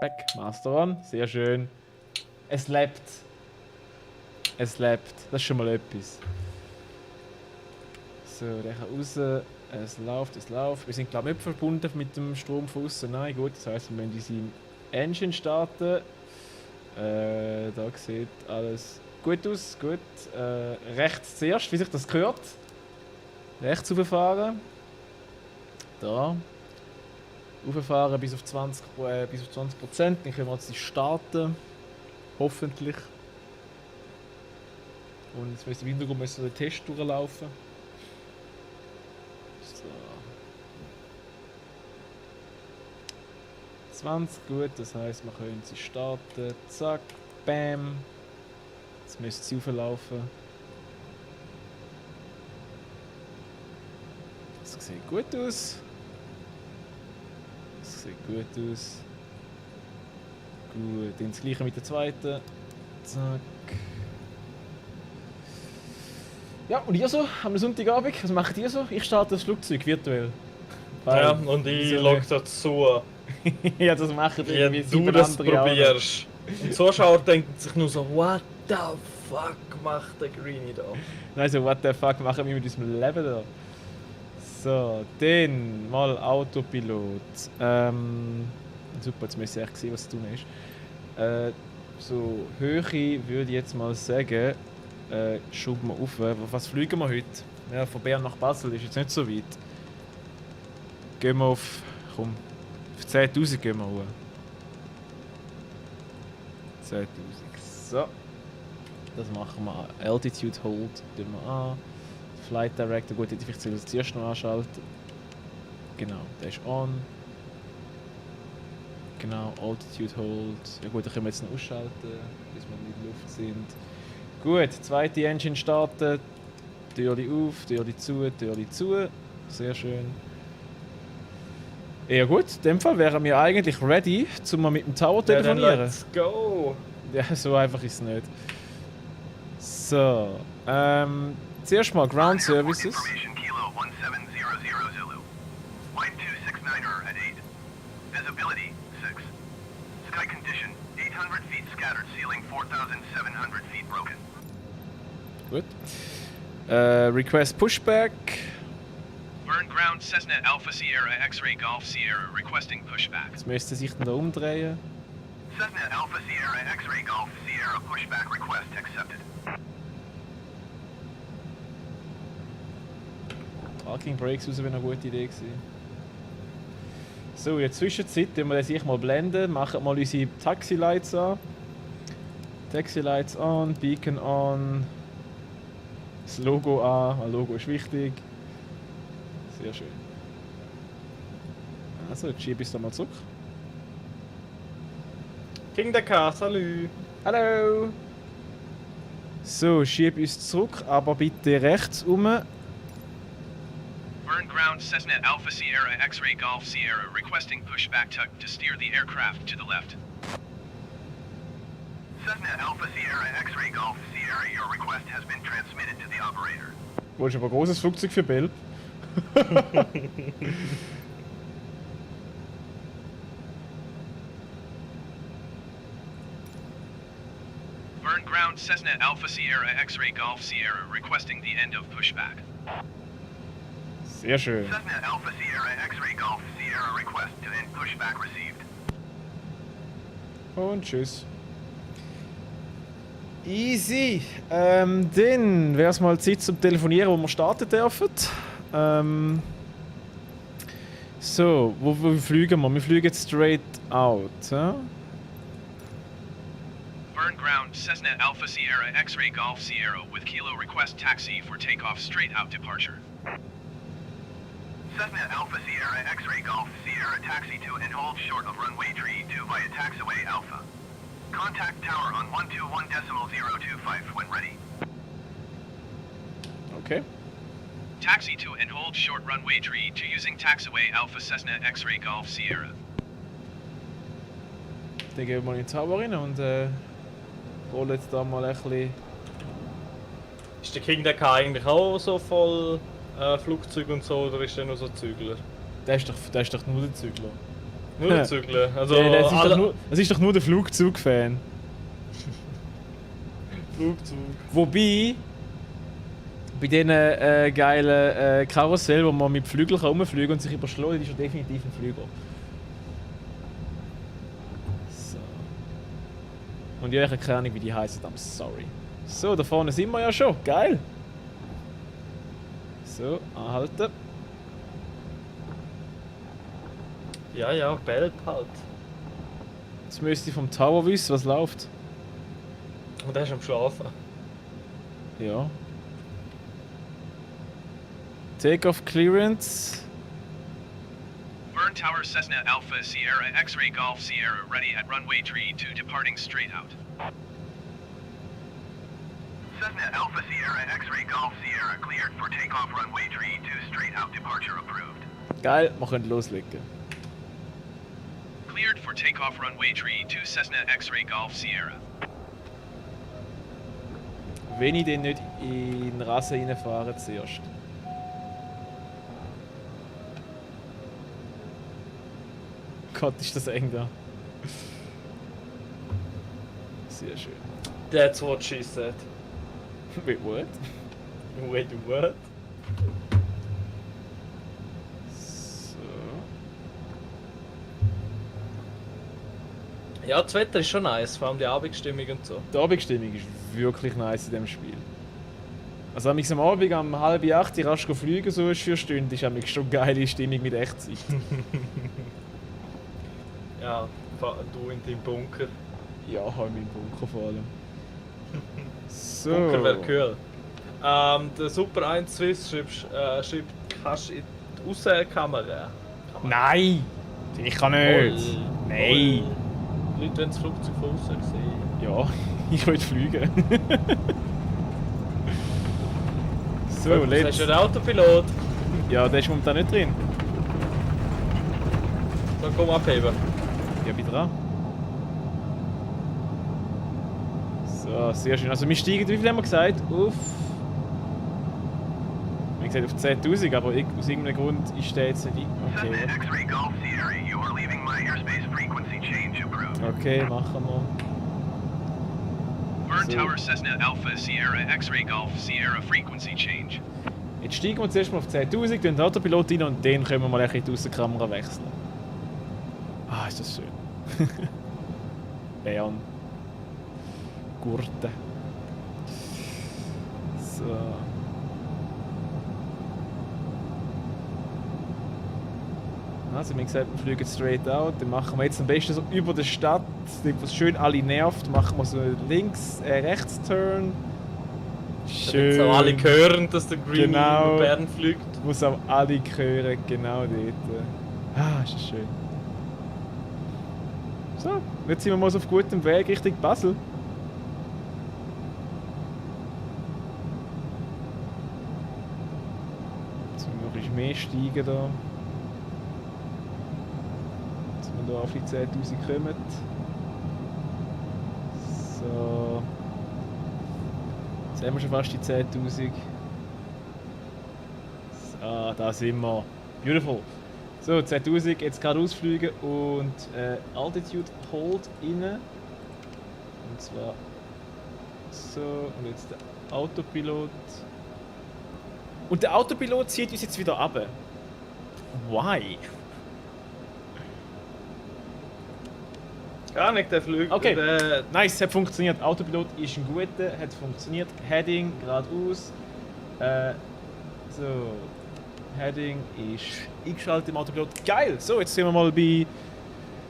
Back. Master on. Sehr schön. Es lebt. Es lebt. Das ist schon mal etwas. So, der kann raus. Es läuft. Wir sind glaube ich nicht verbunden mit dem Strom von außen. Nein, gut. Das heisst, wir müssen diese Engine starten. Da sieht alles gut aus. Gut. Rechts zuerst, wie sich das gehört. Rechts rauffahren. Da. Rauffahren bis auf 20%. Dann können wir jetzt starten. Hoffentlich. Und jetzt müssen wir im Hintergrund den Test durchlaufen. So. 20, gut, das heisst, wir können sie starten. Zack, bam. Jetzt müsste sie auflaufen. Das sieht gut aus. Das sieht gut aus. Gut, dann das gleiche mit der zweiten. Zack. Ja, und ihr so? Am Sonntagabend? Was macht ihr so? Ich starte das Flugzeug virtuell. Ja, und ich wieso log nicht? dazu, Ja, das machen wie irgendwie du 7 das andere auch noch. probierst. Und die Zuschauer denken sich nur so, what the fuck macht der Greenie da? Also, what the fuck machen wir mit unserem Leben da? So, dann mal Autopilot. Super, jetzt müsst ihr echt sehen, was zu tun ist. So, Höhe würde ich jetzt mal sagen, schrauben wir auf. Was fliegen wir heute? Ja, von Bern nach Basel ist jetzt nicht so weit. Gehen wir auf, komm, auf 10'000 gehen wir hoch. 10'000, so. Das machen wir. Altitude Hold tun wir an. Flight Director, gut, hätte ich vielleicht das zuerst noch anschalten. Genau, der ist on. Genau, Altitude Hold. Ja gut, dann können wir jetzt noch ausschalten, bis wir in der Luft sind. Gut, zweite Engine starten. Türli auf, Türli zu, Türli zu. Sehr schön. Ja gut, in dem Fall wären wir eigentlich ready, um mal mit dem Tower telefonieren. Ja, let's go! Ja, so einfach ist es nicht. So, zuerst mal Ground Services. Information Kilo 1700 Zulu. Line 269er at 8. Visibility 6. Sky condition 800 feet scattered, ceiling 4,700 feet broken. Gut. Request Pushback. Burn ground Cessna Alpha Sierra X-Ray Golf Sierra requesting pushback. Jetzt müsste sich dann da umdrehen. Cessna Alpha Sierra X-Ray Golf Sierra pushback request accepted. Parking Brakes raus wäre eine gute Idee gewesen. So, in der Zwischenzeit tun wir sich mal blenden, machen mal unsere Taxi Lights an. Taxi Lights on, Beacon on. Das Logo an, das Logo ist wichtig. Sehr schön. Also, jetzt schiebe ich es da mal zurück. King der K, salü! Hallo! So, schiebe uns zurück, aber bitte rechts rum. Burn ground Cessna Alpha Sierra X-Ray Golf Sierra requesting pushback to steer the aircraft to the left. Cessna Alpha Sierra X-Ray Golf Sierra, your request has been transmitted to the operator. Wo ist aber ein großes Flugzeug für Bell? Burn ground Cessna Alpha Sierra X-Ray Golf Sierra requesting the end of pushback. Sehr schön. Cessna Alpha Sierra X-Ray Golf Sierra request to end pushback received. Und tschüss. Easy. Dann wäre es mal Zeit zum Telefonieren, wo wir starten dürfen. So, wo fliegen wir? Wir fliegen straight out. Burn ground Cessna Alpha Sierra X-Ray Golf Sierra with Kilo request taxi for takeoff straight out departure. Cessna Alpha Sierra X-Ray Golf Sierra taxi to and hold short of runway 32 via taxiway Alpha. Contact tower on 121.025 when ready. Okay. Taxi to and hold short runway 32 using taxiway Alpha Cessna X-Ray Golf Sierra. Dann gehen wir mal in die Tower rein und holen jetzt da mal ein bisschen. Ist der King der K eigentlich auch so voll Flugzeug und so, oder ist der nur so Zügler? Der ist doch nur der Zügler. Nur der Zügler? Also das ist doch nur der Flugzeug-Fan. Flugzeug. Wobei, bei diesen geilen Karussell, wo man mit Flügeln rumfliegen und sich überschlagen, ist er definitiv ein Flüger. So. Und ja, ich habe keine Ahnung, wie die heißen. I'm sorry. So, da vorne sind wir ja schon. Geil! So, anhalten. Ja, ja, bellt halt. Jetzt müsste ich vom Tower wissen, was läuft. Und er ist am Schlafen. Ja. Takeoff Clearance. Burn tower Cessna Alpha Sierra X-Ray Golf Sierra ready at runway 32 departing straight out. Cessna Alpha Sierra X-Ray Golf Sierra cleared for takeoff runway 32 straight out departure approved. Geil, wir können loslegen. Cleared for takeoff runway 32 Cessna X-Ray Golf Sierra. Wenn ich den nicht in Rasse reinfahre zuerst. Gott, ist das eng da. Sehr schön. That's what she said. Wait, what? Wait, what? So. Ja, das Wetter ist schon nice, vor allem die Abendstimmung und so. Die Abendstimmung ist wirklich nice in diesem Spiel. Also am Abend um 7:30 rasch fliegen, so eine 4 Stunden, ist eigentlich schon geile Stimmung mit Echtzeit. Ja, du in deinem Bunker. Ja, in meinem Bunker vor allem. So. Bunker wäre cool. Der Super 1 Swiss schreibt, kannst du in die Aussenkamera? Nein! Ich kann nicht! Nein! Leute wollen das Flugzeug von außen sehen. Ja, ich will fliegen. So, Du hast let's. ja einen Autopilot. Ja, der ist momentan nicht drin. So, komm abheben. Ja, bin dran. So, sehr schön. Also wir steigen, wie viel haben wir gesagt? Auf... Wie gesagt, auf 10'000, aber aus irgendeinem Grund ist der jetzt nicht... Okay, Cessna X-Ray Golf Sierra, you are leaving my airspace frequency change approved. okay, machen wir. Bird So. Tower Cessna Alpha Sierra X-Ray Golf Sierra Frequency Change. Jetzt steigen wir zuerst mal auf 10'000, tun den Autopilot rein und dann können wir mal ein bisschen die Aussenkamera wechseln. Ah, ist das schön. Bern. Gurten. So. Also, wie gesagt, wir fliegen straight out. Dann machen wir jetzt am besten so über der Stadt, dort, wo es schön alle nervt, machen wir so links, rechts Turn. Schön. So alle hören, dass der Green Genau. über Bern fliegt. Muss auch alle hören, genau dort. Ah, ist das schön. So, jetzt sind wir mal so auf gutem Weg Richtung Basel. Jetzt müssen wir noch ein bisschen mehr steigen da. Dass wir da auf die 10'000 kommen. So. Jetzt haben wir schon fast die 10'000. So, da sind wir. Beautiful. So, 10'000, jetzt gerade ausfliegen und Altitude Hold rein. Und zwar so, und jetzt der Autopilot. Und der Autopilot zieht uns jetzt wieder ab. Why? Gar nicht, der Flug. Okay. Der, Nice, hat funktioniert. Autopilot ist ein guter, hat funktioniert. Heading geradeaus. So. Heading ist eingeschaltet im Autopilot. Geil! So, jetzt sind wir mal bei.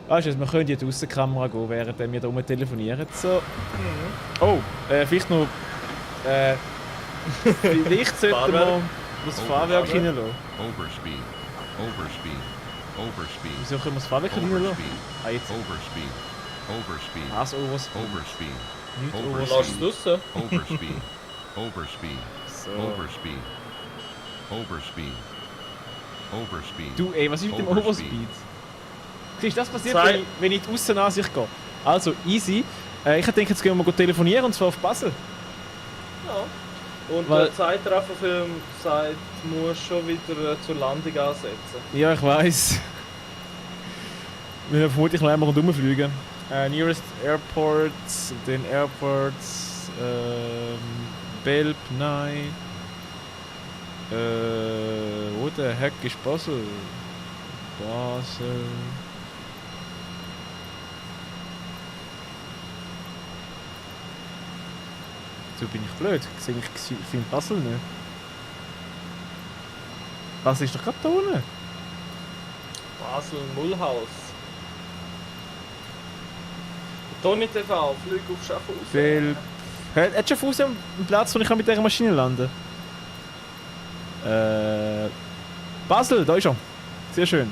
Weißt du, wir können jetzt aus der Kamera gehen, während wir da rum telefonieren. So. Oh, vielleicht noch. Vielleicht sollten wir das Fahrwerk reinlassen. Overspeed. Overspeed. Overspeed. Wieso können wir das Fahrwerk reinlassen? Overspeed. Ah, jetzt. Overspeed. Overspeed. Was Overspeed? Overspeed. Nicht Overspeed. lass es draussen. Overspeed. Overspeed. So. Overspeed. Overspeed. Overspeed. Du, ey, was ist mit dem Overspeed. Overspeed? Siehst du, das passiert, Sei- wenn ich in die Aussenansicht gehe. Also, easy. Ich denke, jetzt gehen wir mal telefonieren, und zwar auf Basel. ja. Und Weil- der Zeitraffenfilm sagt, du musst schon wieder zur Landung ansetzen. Ja, ich weiß. Wir werden vermutlich noch einmal rundherum fliegen. Nearest Airport, den Airports, Belp, nein. Wo der Heck ist Basel? Basel. So bin ich blöd. Ich finde Basel nicht. Basel ist doch gerade da unten. Basel, Mullhaus. Toni TV, Flug auf Schaffhausen. Belp. Hat schon Fuß einen Platz, wo ich mit dieser Maschine landen kann? Basel, da ist er. Sehr schön.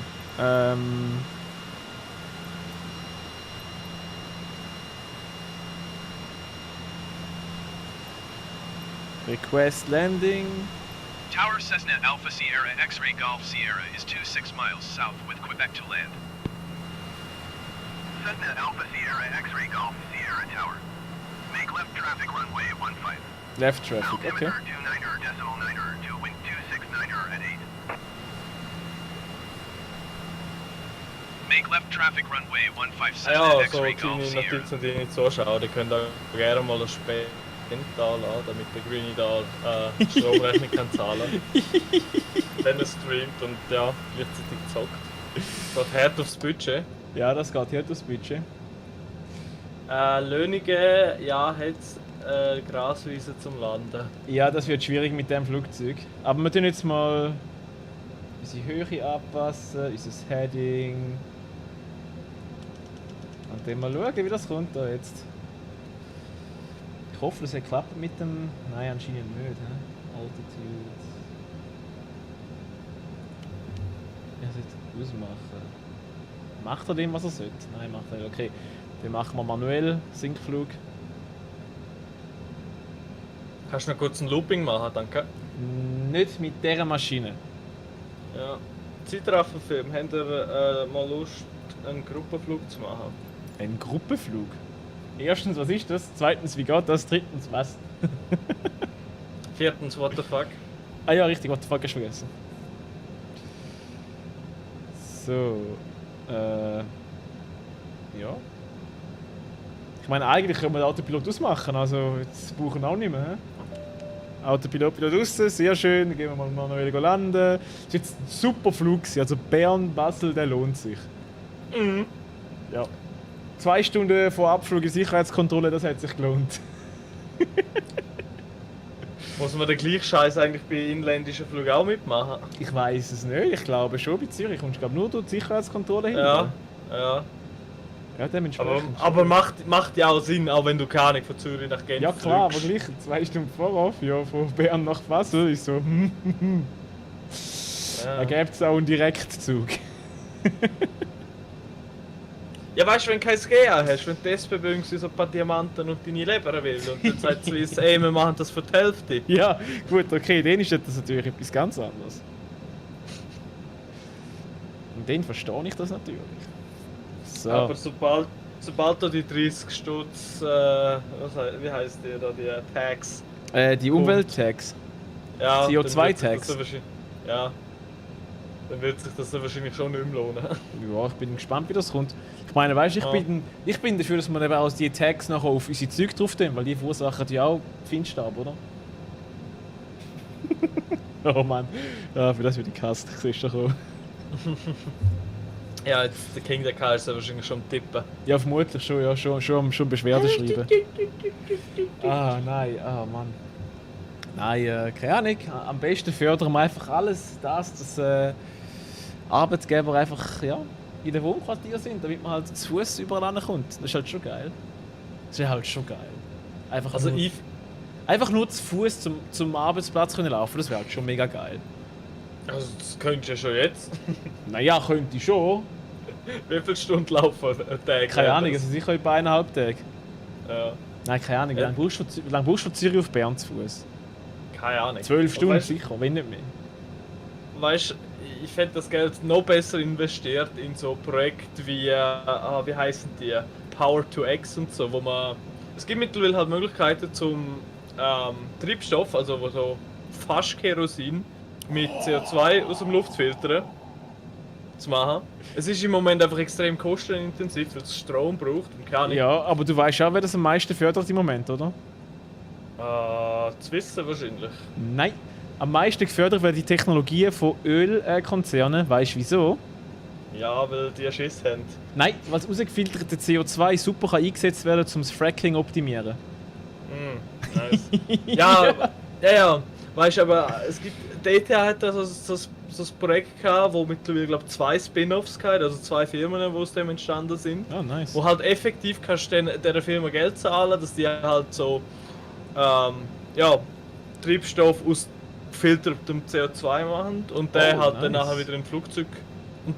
Request Landing. Tower Cessna Alpha Sierra X-Ray Golf Sierra is 26 miles south with Quebec to land. Cessna Alpha Sierra X-Ray Golf Sierra Tower. Make left traffic runway 15. Left traffic, okay. Altimeter 29er decimal 9er to wind 269er at 8. Make left traffic runway 15 Ja, Cessna so X-Ray kleine Golf Sierra. Notizen, die nicht so schauen, die können auch gerne mal ein Spend da lassen, damit der Greenie da Stromrechnung kann zahlen. Dann er streamt und ja, gleichzeitig zockt. Geht hart aufs Budget. Ja, das geht hier das Budget. Löningen, ja, hat Graswiese zum Landen. Ja, das wird schwierig mit dem Flugzeug. Aber wir tun jetzt mal unsere Höhe anpassen, unser Heading. Und dann mal schauen, wie das kommt da jetzt. hoffe, es hat geklappt mit dem... Nein, anscheinend nicht. He? Altitude... Er sollte ausmachen. Macht er dem, was er sollte? Nein, macht er nicht. Okay, dann machen wir manuell Sinkflug. Kannst du noch kurz ein Looping machen, danke? Nicht mit dieser Maschine. Ja. Zeitraffenfilm, habt ihr mal Lust, einen Gruppenflug zu machen? Ein Gruppenflug? Erstens, was ist das? Zweitens, wie geht das? Drittens, was? Viertens, what the fuck? Ah ja, richtig, what the fuck, hast du vergessen. So. Ja. Ich meine, eigentlich können wir den Autopilot ausmachen, also jetzt brauchen wir auch nicht mehr. He? Autopilot wieder draussen, sehr schön, dann gehen wir mal manuell landen. Das war jetzt ein super Flug, also Bern-Basel, der lohnt sich. Mhm. Ja. 2 Stunden vor Abflug in Sicherheitskontrolle, das hat sich gelohnt. Muss man den gleichen Scheiß eigentlich bei inländischen Flügen auch mitmachen? Ich weiß es nicht, ich glaube schon, bei Zürich kommst du glaub, nur durch die Sicherheitskontrolle hin. Ja, ja. Ja, dementsprechend. Aber macht ja auch Sinn, auch wenn du keine Ahnung von Zürich nach Genf Ja klar, aber fliegst. gleich 2 Stunden vorauf, ja, von Bern nach Basel ist so, Da Ja. gibt es auch einen Direktzug. Ja, weißt du, wenn du kein GA hast, wenn die SBB irgendwie so ein paar Diamanten und deine Leber will und dann sagt Swiss, ey, wir machen das für die Hälfte. Ja, gut, okay, dann ist das natürlich etwas ganz anderes. Und dann verstehe ich das natürlich. So. Aber sobald du die 30 Stutz, wie heisst die da, die Tags? Die Umwelttags. Ja, CO2-Tags. Ja. Dann wird sich das dann wahrscheinlich schon nicht mehr lohnen. Ja, ich bin gespannt, wie das kommt. Ich meine, weißt du, ich bin dafür, dass man eben auch die Tags nachher auf unsere Zeug drauf tun, weil die verursachen ja auch Feinstaub, oder? Oh Mann. Ja, für das wird die Kaste, ich sehe schon. Ja, jetzt der King der Car ist ja wahrscheinlich schon am Tippen. Ja, vermutlich schon, ja, schon Beschwerde schreiben. Ah, nein, ah Mann. Nein, keine Ahnung. Am besten fördern wir einfach alles, dass Arbeitgeber einfach ja, in den Wohnquartier sind, damit man halt zu Fuß überall ankommt. Das ist halt schon geil. Das ist halt schon geil. Einfach Also nur, einfach nur zu Fuß zum Arbeitsplatz können laufen, das wäre halt schon mega geil. Also das könntest du ja schon jetzt. Naja, könnte ich schon. Wie viele Stunden laufen ein Tag? Keine Ahnung, also sicher etwa 1,5 Tage. Ja, Nein, keine Ahnung, wie Ja. lange brauchst du von Zürich auf Bern zu Fuß? keine Ahnung. 12 Stunden Weißt- sicher, wenn nicht mehr. Weißt du, ich fände das Geld noch besser investiert in so Projekte wie, wie heißen die? Power to X und so, wo man. Es gibt mittlerweile halt Möglichkeiten zum Treibstoff, also wo so fast Kerosin mit CO2 aus dem Luftfilter zu machen. Es ist im Moment einfach extrem kostenintensiv, weil es Strom braucht und keine Ahnung. Ja, aber du weißt auch, wer das am meisten fördert im Moment, oder? Zu wissen wahrscheinlich. Nein. Am meisten gefördert werden die Technologien von Ölkonzernen. Weißt du wieso? Ja, weil die Schiss haben. Nein, weil das rausgefilterte CO2 super kann eingesetzt werden, um das Fracking zu optimieren. Nice. ja, ja. Weißt du, aber es gibt. Die ETH hat da so ein Projekt gehabt, wo mittlerweile glaub 2 Spin-offs gehabt, also 2 Firmen, die aus dem entstanden sind. Ah, nice. Wo halt effektiv kannst du dieser Firma Geld zahlen, dass die halt so ja, Treibstoff aus gefiltertem CO2 machen und der Oh, halt dann nice. nachher wieder im Flugzeug. Und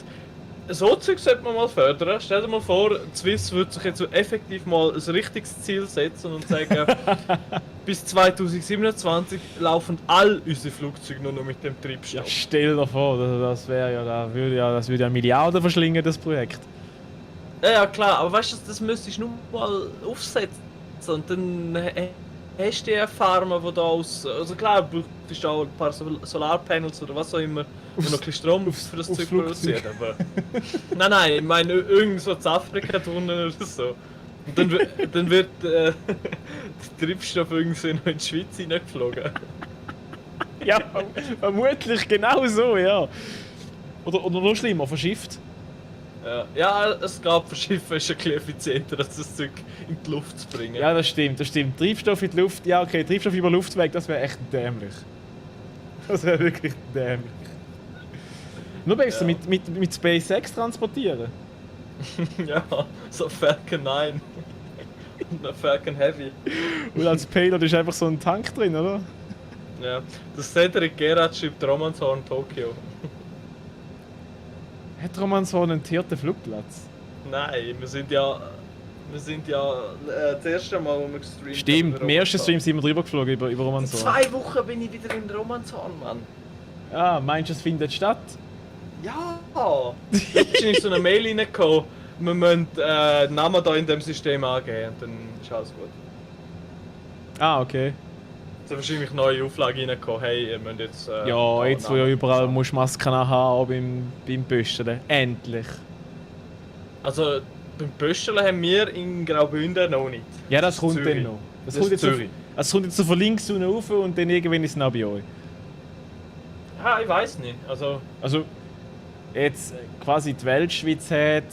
so Zeug sollte man mal fördern. Stell dir mal vor, die Swiss würde sich jetzt so effektiv mal ein richtiges Ziel setzen und sagen, bis 2027 laufen all unsere Flugzeuge nur noch mit dem Ja, Treibstoff. stell dir vor, das wäre ja, das würde ja Milliarden verschlingen, das Projekt. Ja, klar, aber weißt du, das müsstest du nur mal aufsetzen und dann hast du die Farmen, die da aus. Also klar, du brauchst auch ein paar Solarpanels oder was auch immer, die noch ein bisschen Strom für das aufs Zeug Flugzeug. produzieren. Aber nein, ich meine irgendwo in Afrika drinnen oder so. Und dann wird der Treibstoff irgendwie noch in die Schweiz hineingeflogen. Ja, vermutlich genau so, ja. Oder noch schlimmer, verschifft. Ja, es gab für Schiffe ist ein bisschen effizienter, als das Zeug in die Luft zu bringen. Ja, das stimmt. Treibstoff in die Luft, ja okay, Treibstoff über Luftweg, das wäre echt dämlich. Das wäre wirklich dämlich. Nur besser Ja. mit SpaceX transportieren. Ja, so Falcon 9. Falcon Heavy. Und als Payload ist einfach so ein Tank drin, oder? Ja. Der Cedric Gerard schreibt Romanshorn Tokio. Hat Romanshorn einen tierten Flugplatz? Nein, wir sind ja das erste Mal, wo wir gestreamt haben. Stimmt, im ersten Stream sind wir drüber geflogen über In Romanshorn. 2 Wochen bin ich wieder in Romanshorn, Mann. Ah, meinst du, es findet statt? Ja! Jetzt ist so eine Mail reingekommen, wir müssen den Namen da in dem System angeben und dann ist alles gut. Ah, okay. Es ist wahrscheinlich neue Auflage reingekommen, hey, ihr müsst jetzt... Ja, da jetzt wo Namen- ja überall musst Masken haben, auch beim Pösteln. Endlich. Also, beim Pösteln haben wir in Graubünden noch nicht. Ja, das kommt Zürich. dann noch. Das Das kommt ist jetzt Zürich. es kommt jetzt so von links unten rauf und dann irgendwann ist es auch bei euch. Ah, ich weiß nicht. Also, Jetzt quasi die Weltschweiz hat,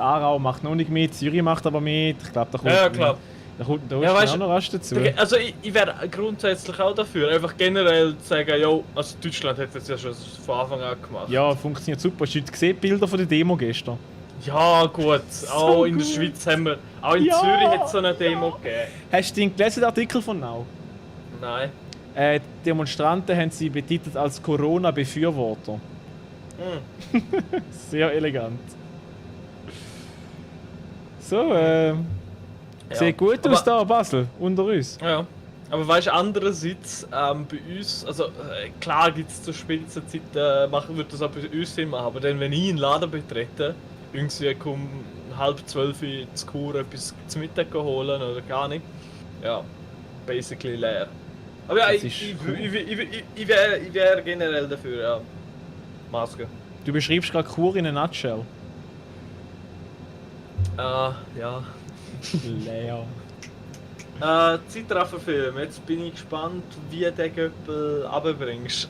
Aarau macht noch nicht mit, Zürich macht aber mit. Ich glaube, da kommt ja, klar. da kommt Ja, weißt auch du, noch was dazu. Also ich wäre grundsätzlich auch dafür, einfach generell zu sagen, jo, also Deutschland hat das ja schon von Anfang an gemacht. Ja, funktioniert super. Hast du heute gesehen, die Bilder von der Demo gestern? Ja, gut. Auch in der gut. Schweiz haben wir, auch in Ja. Zürich hat es so eine Demo gegeben. Hast du den gelesen, den Artikel von Now? Nein. Die Demonstranten haben sie betitelt als Corona-Befürworter. Hm. Sehr elegant. So, sieht gut Aber- aus da, Basel, unter uns. Ja. Aber weißt du, andererseits bei uns, also klar gibt es zur Spitzenzeiten, wird das auch bei uns Sinn machen, aber dann, wenn ich einen Laden betrete, irgendwie um 11:30 zu Kur etwas zu Mittag holen oder gar nicht, ja, basically leer. Aber ja, Das ich ist cool. wär generell dafür, ja. Maske. Du beschreibst gerade Kur in a nutshell. Ja. Leer. Zeitrafferfilm, jetzt bin ich gespannt, wie du den Göppel runterbringst.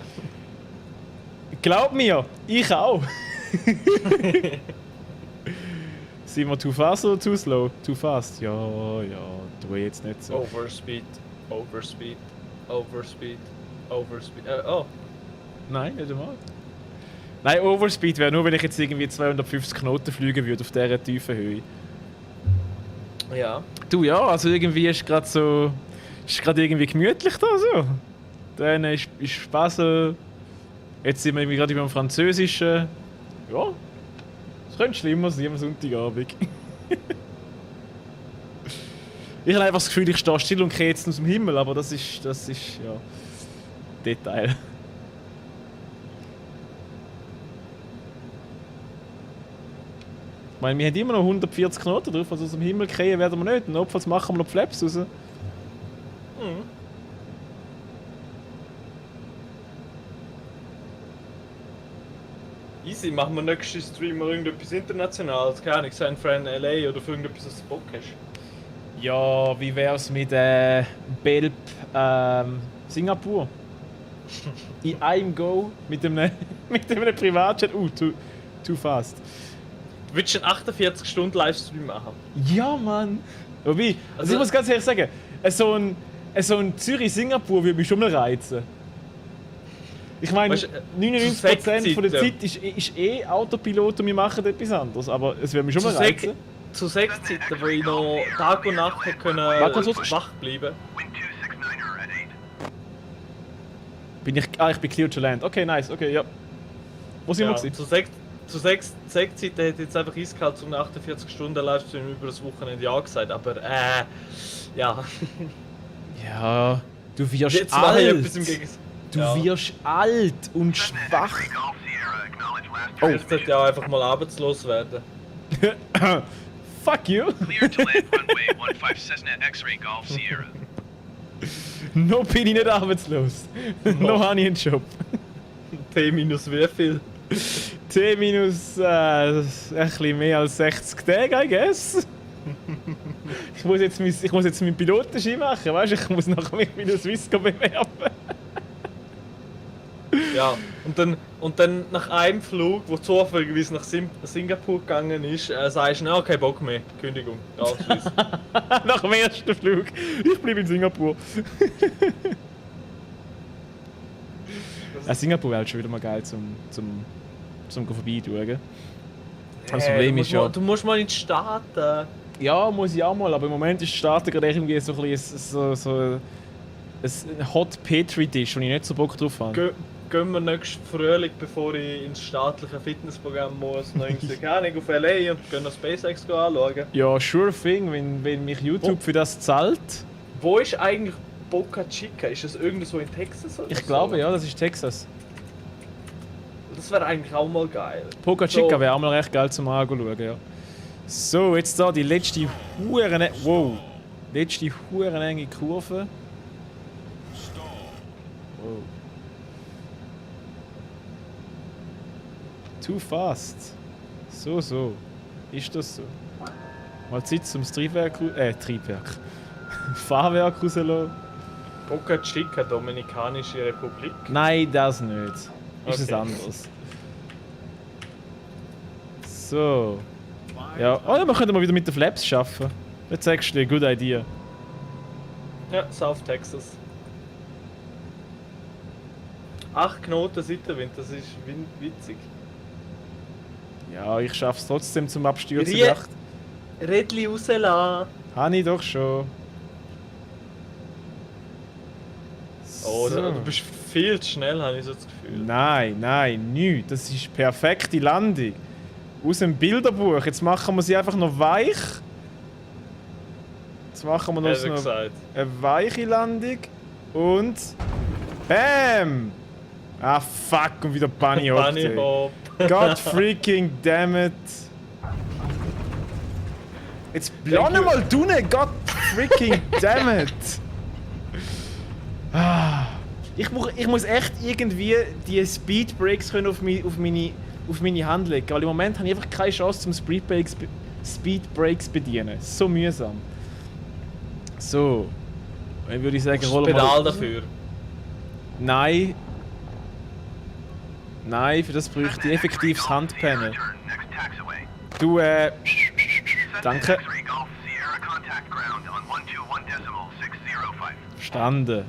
Glaub mir, ich auch. Sind wir too fast oder too slow? Too fast. Ja, tu jetzt nicht so. Overspeed. Oh. Nein, nicht einmal. Nein, Overspeed wäre nur, wenn ich jetzt irgendwie 250 Knoten fliegen würde auf dieser tiefen Höhe. Ja. Du ja, also irgendwie ist gerade so. Ist gerade irgendwie gemütlich da so. Dann ist Basel. Jetzt sind wir irgendwie gerade beim Französischen. Ja. Es könnte schlimmer sein am Sonntagabend. Ich habe einfach das Gefühl, ich stehe still und gehe jetzt aus dem Himmel, aber das ist ja. Detail. Ich meine, wir haben immer noch 140 Knoten drauf, also aus dem Himmel kriegen werden wir nicht. Notfalls machen wir noch die Flaps raus. Mhm. Easy, machen wir nächsten Stream mal irgendetwas Internationales, keine Ahnung, San Fran, LA oder für irgendetwas, was du Bock hast. Ja, wie wär's mit Belp Singapur? In einem Go mit einem Privatjet. Too fast. Du willst einen 48-Stunden Livestream machen? Ja, Mann! Wobei, also Also- ich muss ganz ehrlich sagen, so ein Zürich-Singapur würde mich schon mal reizen. Ich meine, Weißt du, 99% von der zu Zeit ist eh Autopilot und wir machen etwas anderes. Aber es würde mich schon mal reizen. Zu 6 Zeiten, wo ich noch Tag und Nacht hätte können Warte, kurz. wach bleiben. Wind 269er at 8. Ich bin clear to land. Okay, nice, okay, ja. Wo sind wir Ja, gewesen? zu 6 Zeiten hätte ich jetzt einfach eiskalt zum 48 Stunden Livestream über das Wochenende ja gesagt, aber ja. Ja, du wirst Jetzt mache ich alt. etwas im Gegensatz. Du Ja. wirst alt und schwach. Golf Sierra, acknowledge last Ich transmission. sollte ja einfach mal arbeitslos werden. Fuck you. Clear to land runway 15 Cessna X-ray Golf Sierra. Noch bin ich nicht arbeitslos. Noch habe ich einen Job. T minus wie viel? T minus ein bisschen mehr als 60 Tage, I guess. Ich muss jetzt meinen Pilotenschein machen, weißt du? Ich muss nachher mich bei der Swisscom bewerben. Ja, und dann nach einem Flug, wo zufälligerweise nach Singapur gegangen ist, sagst du, na, kein Bock mehr, Kündigung. Ja, tschüss. Nach dem ersten Flug. Ich bleibe in Singapur. Singapur wäre halt schon wieder mal geil zum vorbeischauen. Das Problem ist ja... Du musst mal in die Staaten. Ja, muss ich auch mal, aber im Moment ist Starten gerade irgendwie so ein bisschen ein Hot Petri Dish, wo ich nicht so Bock drauf habe. Gehen wir nächsten Frühling, bevor ich ins staatliche Fitnessprogramm muss, noch irgendwie keine Ahnung auf LA und gehen noch SpaceX anschauen. Ja, sure thing, wenn mich YouTube für das zahlt. Wo ist eigentlich Boca Chica? Ist das irgendwo in Texas oder Ich so? glaube, ja, das ist Texas. Das wäre eigentlich auch mal geil. Boca Chica So. wäre auch mal recht geil zum Anschauen, ja. So, jetzt da die letzte letzte hurenenge Kurve. Wow. Too fast. So. Ist das so? Mal Zeit zum Triebwerk. Fahrwerk rauslassen. Boca Chica, Dominikanische Republik. Nein, das nicht. Ist es Okay. anders. So. Ja, oh, wir können mal wieder mit den Flaps arbeiten. Jetzt sagst du dir, good idea. Ja, South Texas. 8 Knoten Seitenwind, das ist witzig. Ja, ich schaff's trotzdem zum Abstürzen. Rie- Rädli rauslassen. Habe ich doch schon. Oh, So. du bist viel zu schnell, habe ich so das Gefühl. Nein, nichts. Das ist perfekte Landung. Aus dem Bilderbuch. Jetzt machen wir sie einfach noch weich. Jetzt machen wir noch Hat er so gesagt. eine weiche Landung. Und... BAM! Ah, fuck. Und wieder Bunny Hop. Bunny Hop. God freaking damn it. Jetzt plane you. mal du nicht. God freaking damn it. Ah, ich muss echt irgendwie die Speedbrakes können auf meine Hand legen, weil im Moment habe ich einfach keine Chance zum Speedbrakes bedienen. So mühsam. So. Dann würde ich sagen, Das rollen wir Pedal mal. dafür. Nein, für das bräuchte ich effektiv das Handpanel. Return, next taxiway. Du, danke. Cessna X-Ray Golf Sierra contact ground on 121.605. Verstanden.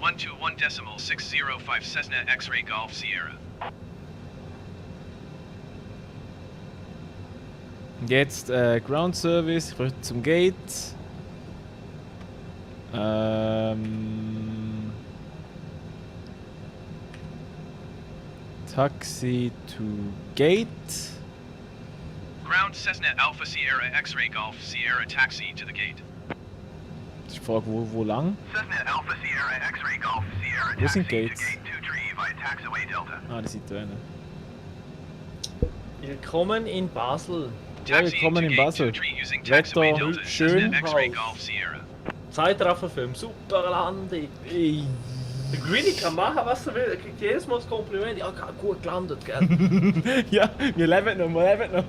121.605 Cessna X-Ray Golf Sierra. Und jetzt Ground Service, ich möchte zum Gate. Taxi to Gate. Ground Cessna Alpha Sierra X-Ray Golf Sierra taxi to the gate. Das ist die Frage, wo lang? Cessna Alpha Sierra X-Ray Golf Sierra Wo sind taxi Gates? to Gate 2 Tree via taxiway Delta. Ah, die sind da hinten. Willkommen in Basel. Ja, Taxi willkommen to in Gate Basel. 2 Tree using Wetter taxiway Delta schön. Cessna X-Ray Golf Sierra. Zeitrafferfilm, super Landung. Der Greenie kann machen, was er will. Er kriegt jedes Mal das Kompliment. Ja, gut gelandet, gell? Ja, wir leben noch.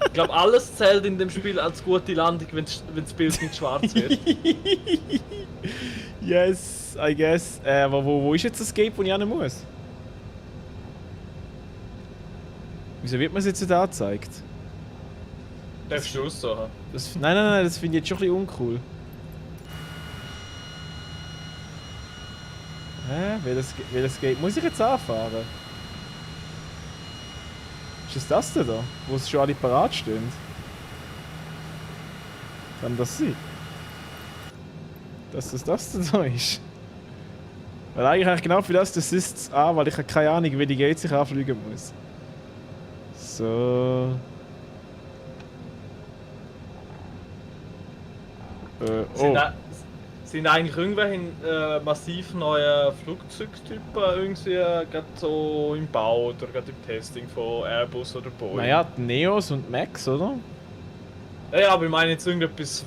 Ich glaube, alles zählt in dem Spiel als gute Landung, wenn das Bild nicht schwarz wird. Yes, I guess. Aber wo ist jetzt das Gate, wo ich hin muss? Wieso wird mir das jetzt nicht angezeigt? Darfst du aussuchen? Nein, das finde ich jetzt schon ein bisschen uncool. Hä? Welches Gate muss ich jetzt anfahren? Ist es das denn da? Wo es schon alle parat stehen? Kann das sein? Dass das denn da ist? Weil eigentlich genau für das ist es an, weil ich habe keine Ahnung, wie die Gates ich anfliegen muss. So. Oh. Sind eigentlich irgendwelche massiv neue Flugzeugtypen irgendwie gerade so im Bau oder gerade im Testing von Airbus oder Boeing? Naja, die Neos und Max, oder? Ja, aber ich meine jetzt irgendetwas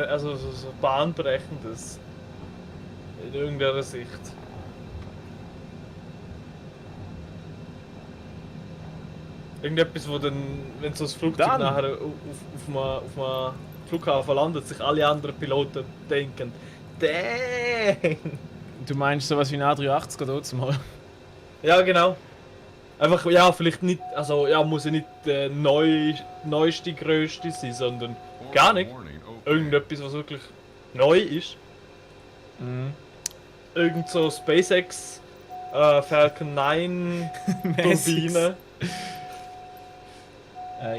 also so bahnbrechendes. In irgendeiner Sicht. Irgendetwas, wo dann, wenn so das Flugzeug Dann. nachher auf einem Flughafen landet, sich alle anderen Piloten denken, dang! Du meinst sowas wie ein A380 oder so mal? Ja, genau. Einfach, ja, vielleicht nicht, also ja, muss ja nicht der neueste, grösste sein, sondern gar nicht. Warning, Irgendetwas, was wirklich neu ist. Mhm. Irgend so SpaceX Falcon 9 Turbine.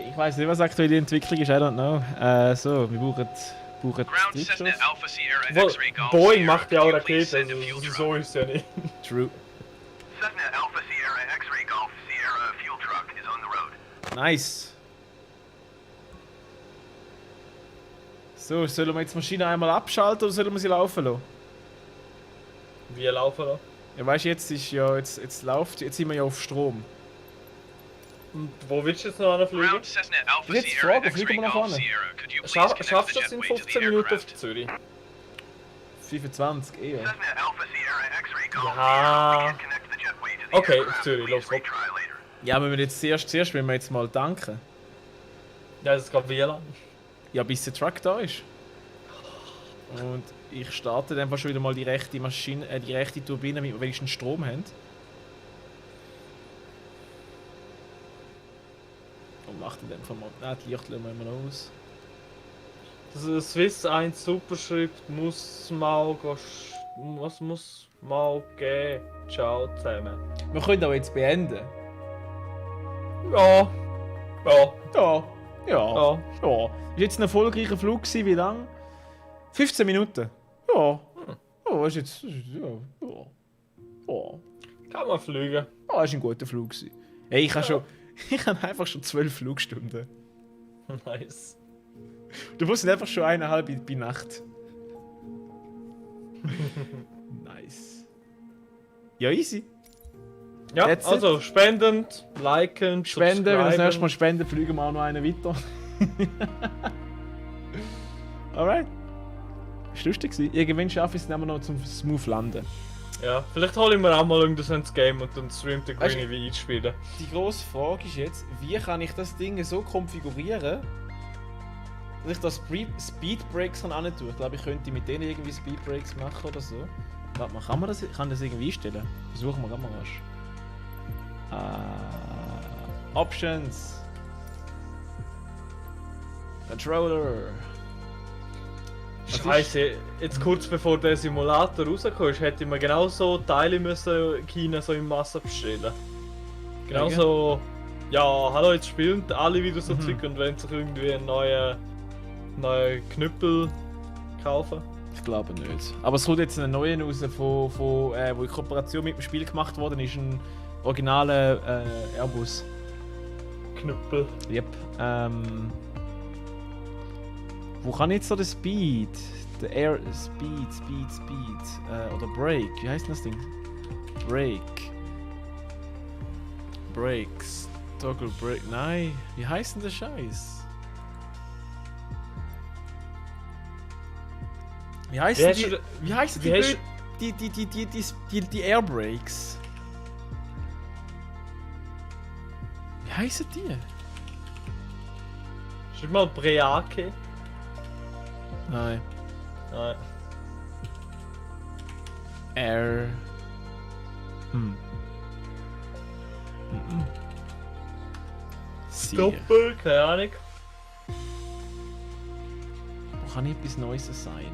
Ich weiß nicht, was aktuell die Entwicklung ist, I don't know. So, wir brauchen Ground Cessna Treibstoff. Alpha Sierra Obwohl, X-Ray Golf Boeing Sierra, macht ja auch could you please Raketen, send a fuel also truck? so ist es ja nicht. True. Cessna Alpha Sierra X-Ray Golf Sierra fuel truck is on the road. Nice. So, sollen wir jetzt die Maschine einmal abschalten oder sollen wir sie laufen lassen? Wie laufen da? Ja, weißt du, jetzt ist ja, jetzt sind wir ja auf Strom. Und wo willst du jetzt noch anfliegen? Ground Cessna Alpha Jetzt die Sierra Frage, X-Ray fliegen wir nach Golf vorne? Sierra, could you please Schaffst connect du the das in jetway to 15 the Minuten auf aircraft? Zürich? 25 eher. Cessna Alpha Sierra X-ray Golf Ja. Sierra, we can connect the jetway to the Okay, aircraft. Zürich, Please los, hopp. retry later. Ja, wir müssen jetzt zuerst wenn wir jetzt mal tanken. Ja, das geht WLAN. Ja, bis der Truck da ist. Und ich starte dann einfach schon wieder mal die rechte Maschine, die rechte Turbine, damit wir wenigstens Strom haben. Und macht in dem Fall mal. Nein, die Licht lassen wir immer noch aus. Das Swiss 1 Superschrift muss mal was muss mal gehen. Ciao zusammen. Wir können aber jetzt beenden. Ja. Ja. Ja. Ja. Ja. Ja. Ist jetzt ein erfolgreicher Flug gewesen, wie lang? 15 Minuten. Ja. Ja, ist jetzt. Ja. Ja. Ja. Kann man fliegen. Ja, ist ein guter Flug gewesen. Hey, ich habe schon. Ich habe einfach schon 12 Flugstunden. Nice. Du musst einfach schon 1,5 bei Nacht. Nice. Ja, easy. Ja, That's it. also spendend, liken, Spenden, wenn wir das nächste subscriben. Mal spenden, fliegen wir auch noch einen weiter. Alright. Ist lustig gewesen. Irgendwann schaffe ich es dann noch zum Smooth landen. Ja, vielleicht hole ich mir auch mal irgendein Game und dann streamt der Weißt Greenie wie einspielen. Die grosse Frage ist jetzt, wie kann ich das Ding so konfigurieren, dass ich das Speedbreaks kann tun. Ich glaube, ich könnte mit denen irgendwie Speedbreaks machen oder so. Warte mal, kann man das irgendwie einstellen? Versuchen wir gerade mal rasch. Options. Controller. Was Scheiße, jetzt kurz bevor der Simulator rausgekommen ist, hätte man genau so Teile müssen China so in Masse bestellen. Genau Ja, so, ja, hallo, jetzt spielen alle wieder so Mhm. Zeug und wollen sich irgendwie einen neuen Knüppel kaufen. Ich glaube nicht. Aber es kommt jetzt ein neuer raus, wo in Kooperation mit dem Spiel gemacht worden ist. Ein originaler Airbus. Knüppel. Yep. Wo kann jetzt so der Speed? Der Air. Speed. Oder Brake. Wie heißt denn das Ding? Brake. Brakes. Toggle Brake. Nein. Wie heißt denn der Scheiß? Wie heißt Wie denn hast die, du- wie heißen wie hast- die Airbrakes? Wie heißen die? Schreib mal Breake. Nein. Nein. Air. Sehr. Doppel, keine Ahnung. Wo kann ich etwas Neues sein?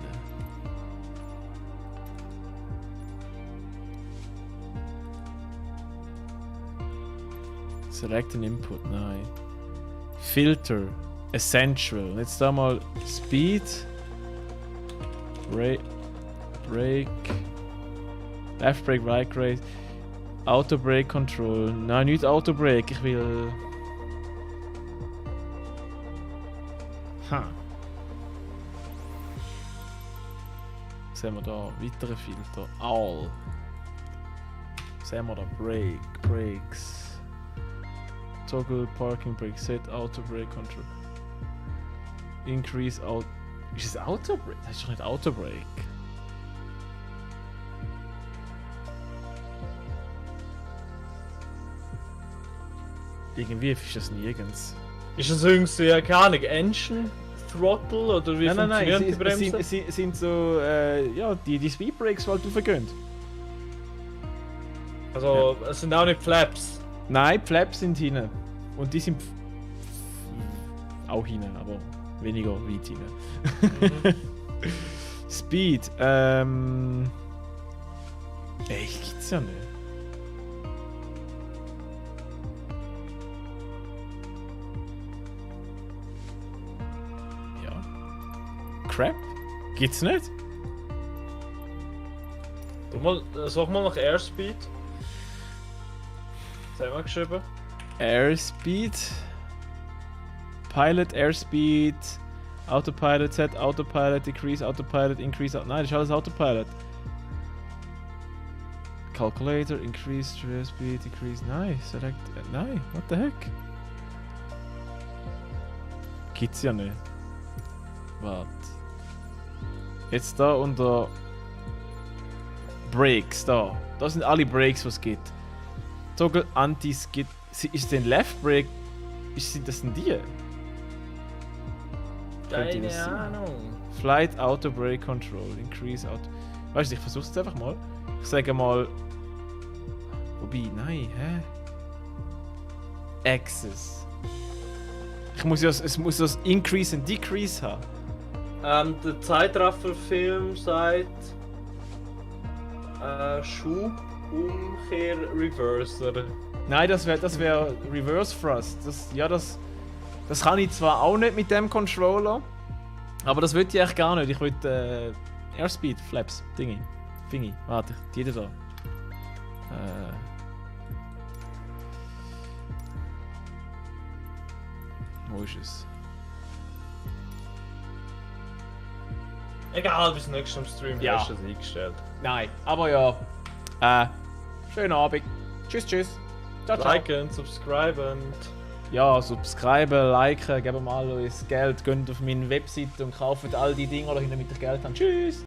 Select an Input, nein. Filter. Essential. Und jetzt da mal Speed. Brake. Left Brake, Right Brake. Auto Brake Control. Nein, nicht Auto Brake. Ich will. Ha. Was haben wir da? Weitere Filter. All. Was haben wir da? Brakes. Toggle Parking Brake. Set Auto Brake Control. Increase Auto. Ist es Auto Brake? Das ist doch nicht Auto Brake. Irgendwie ist das nirgends. Ist das irgendwie, keine Ahnung, Engine Throttle oder wie Nein, funktionieren die es Bremsen? sind so, ja, die Speedbrakes, die halt raufgehen. Also, es sind auch nicht Flaps. Nein, die Flaps sind hinten. Und die sind auch hinten, aber weniger weit hinten. Speed, echt gibt's ja nicht. Crap? Gibt's nicht? Sag mal nach Airspeed. Was haben wir geschrieben? Airspeed. Pilot, Airspeed. Autopilot, Set, Autopilot, Decrease, Autopilot, Increase. Nein, das ist alles Autopilot. Calculator, Increase, Airspeed, Decrease. Nein, Select. Nein, what the heck? Gibt's ja nicht. Warte. Jetzt da unter Brakes, da. Das sind alle Brakes, was es gibt. Toggle Anti-Skid. Ist den Left Brake? Sind das denn die? Könnte das sein? Ahnung. Flight Auto Brake Control. Increase Auto. Weißt du, ich versuch's jetzt einfach mal. Ich sage mal. Wobei, nein, hä? Access. Es muss ja das Increase und Decrease haben. Der Zeitraffelfilm sagt Schub, Umkehr, Reverser. Nein, das wär Reverse Thrust. Das kann ich zwar auch nicht mit dem Controller, aber das will ich eigentlich gar nicht. Ich will Airspeed, Flaps, Fingi. Warte, die da. Wo ist es? Egal, bis nächstes Stream Ja. hast du es eingestellt. Nein, aber ja. Schönen Abend. Tschüss. Ciao, ciao. Liken, subscriben. Ja, subscriben, liken, geben mal euch Geld, geht auf meine Webseite und kauft all die Dinge, die ihr mit dem Geld habt. Tschüss!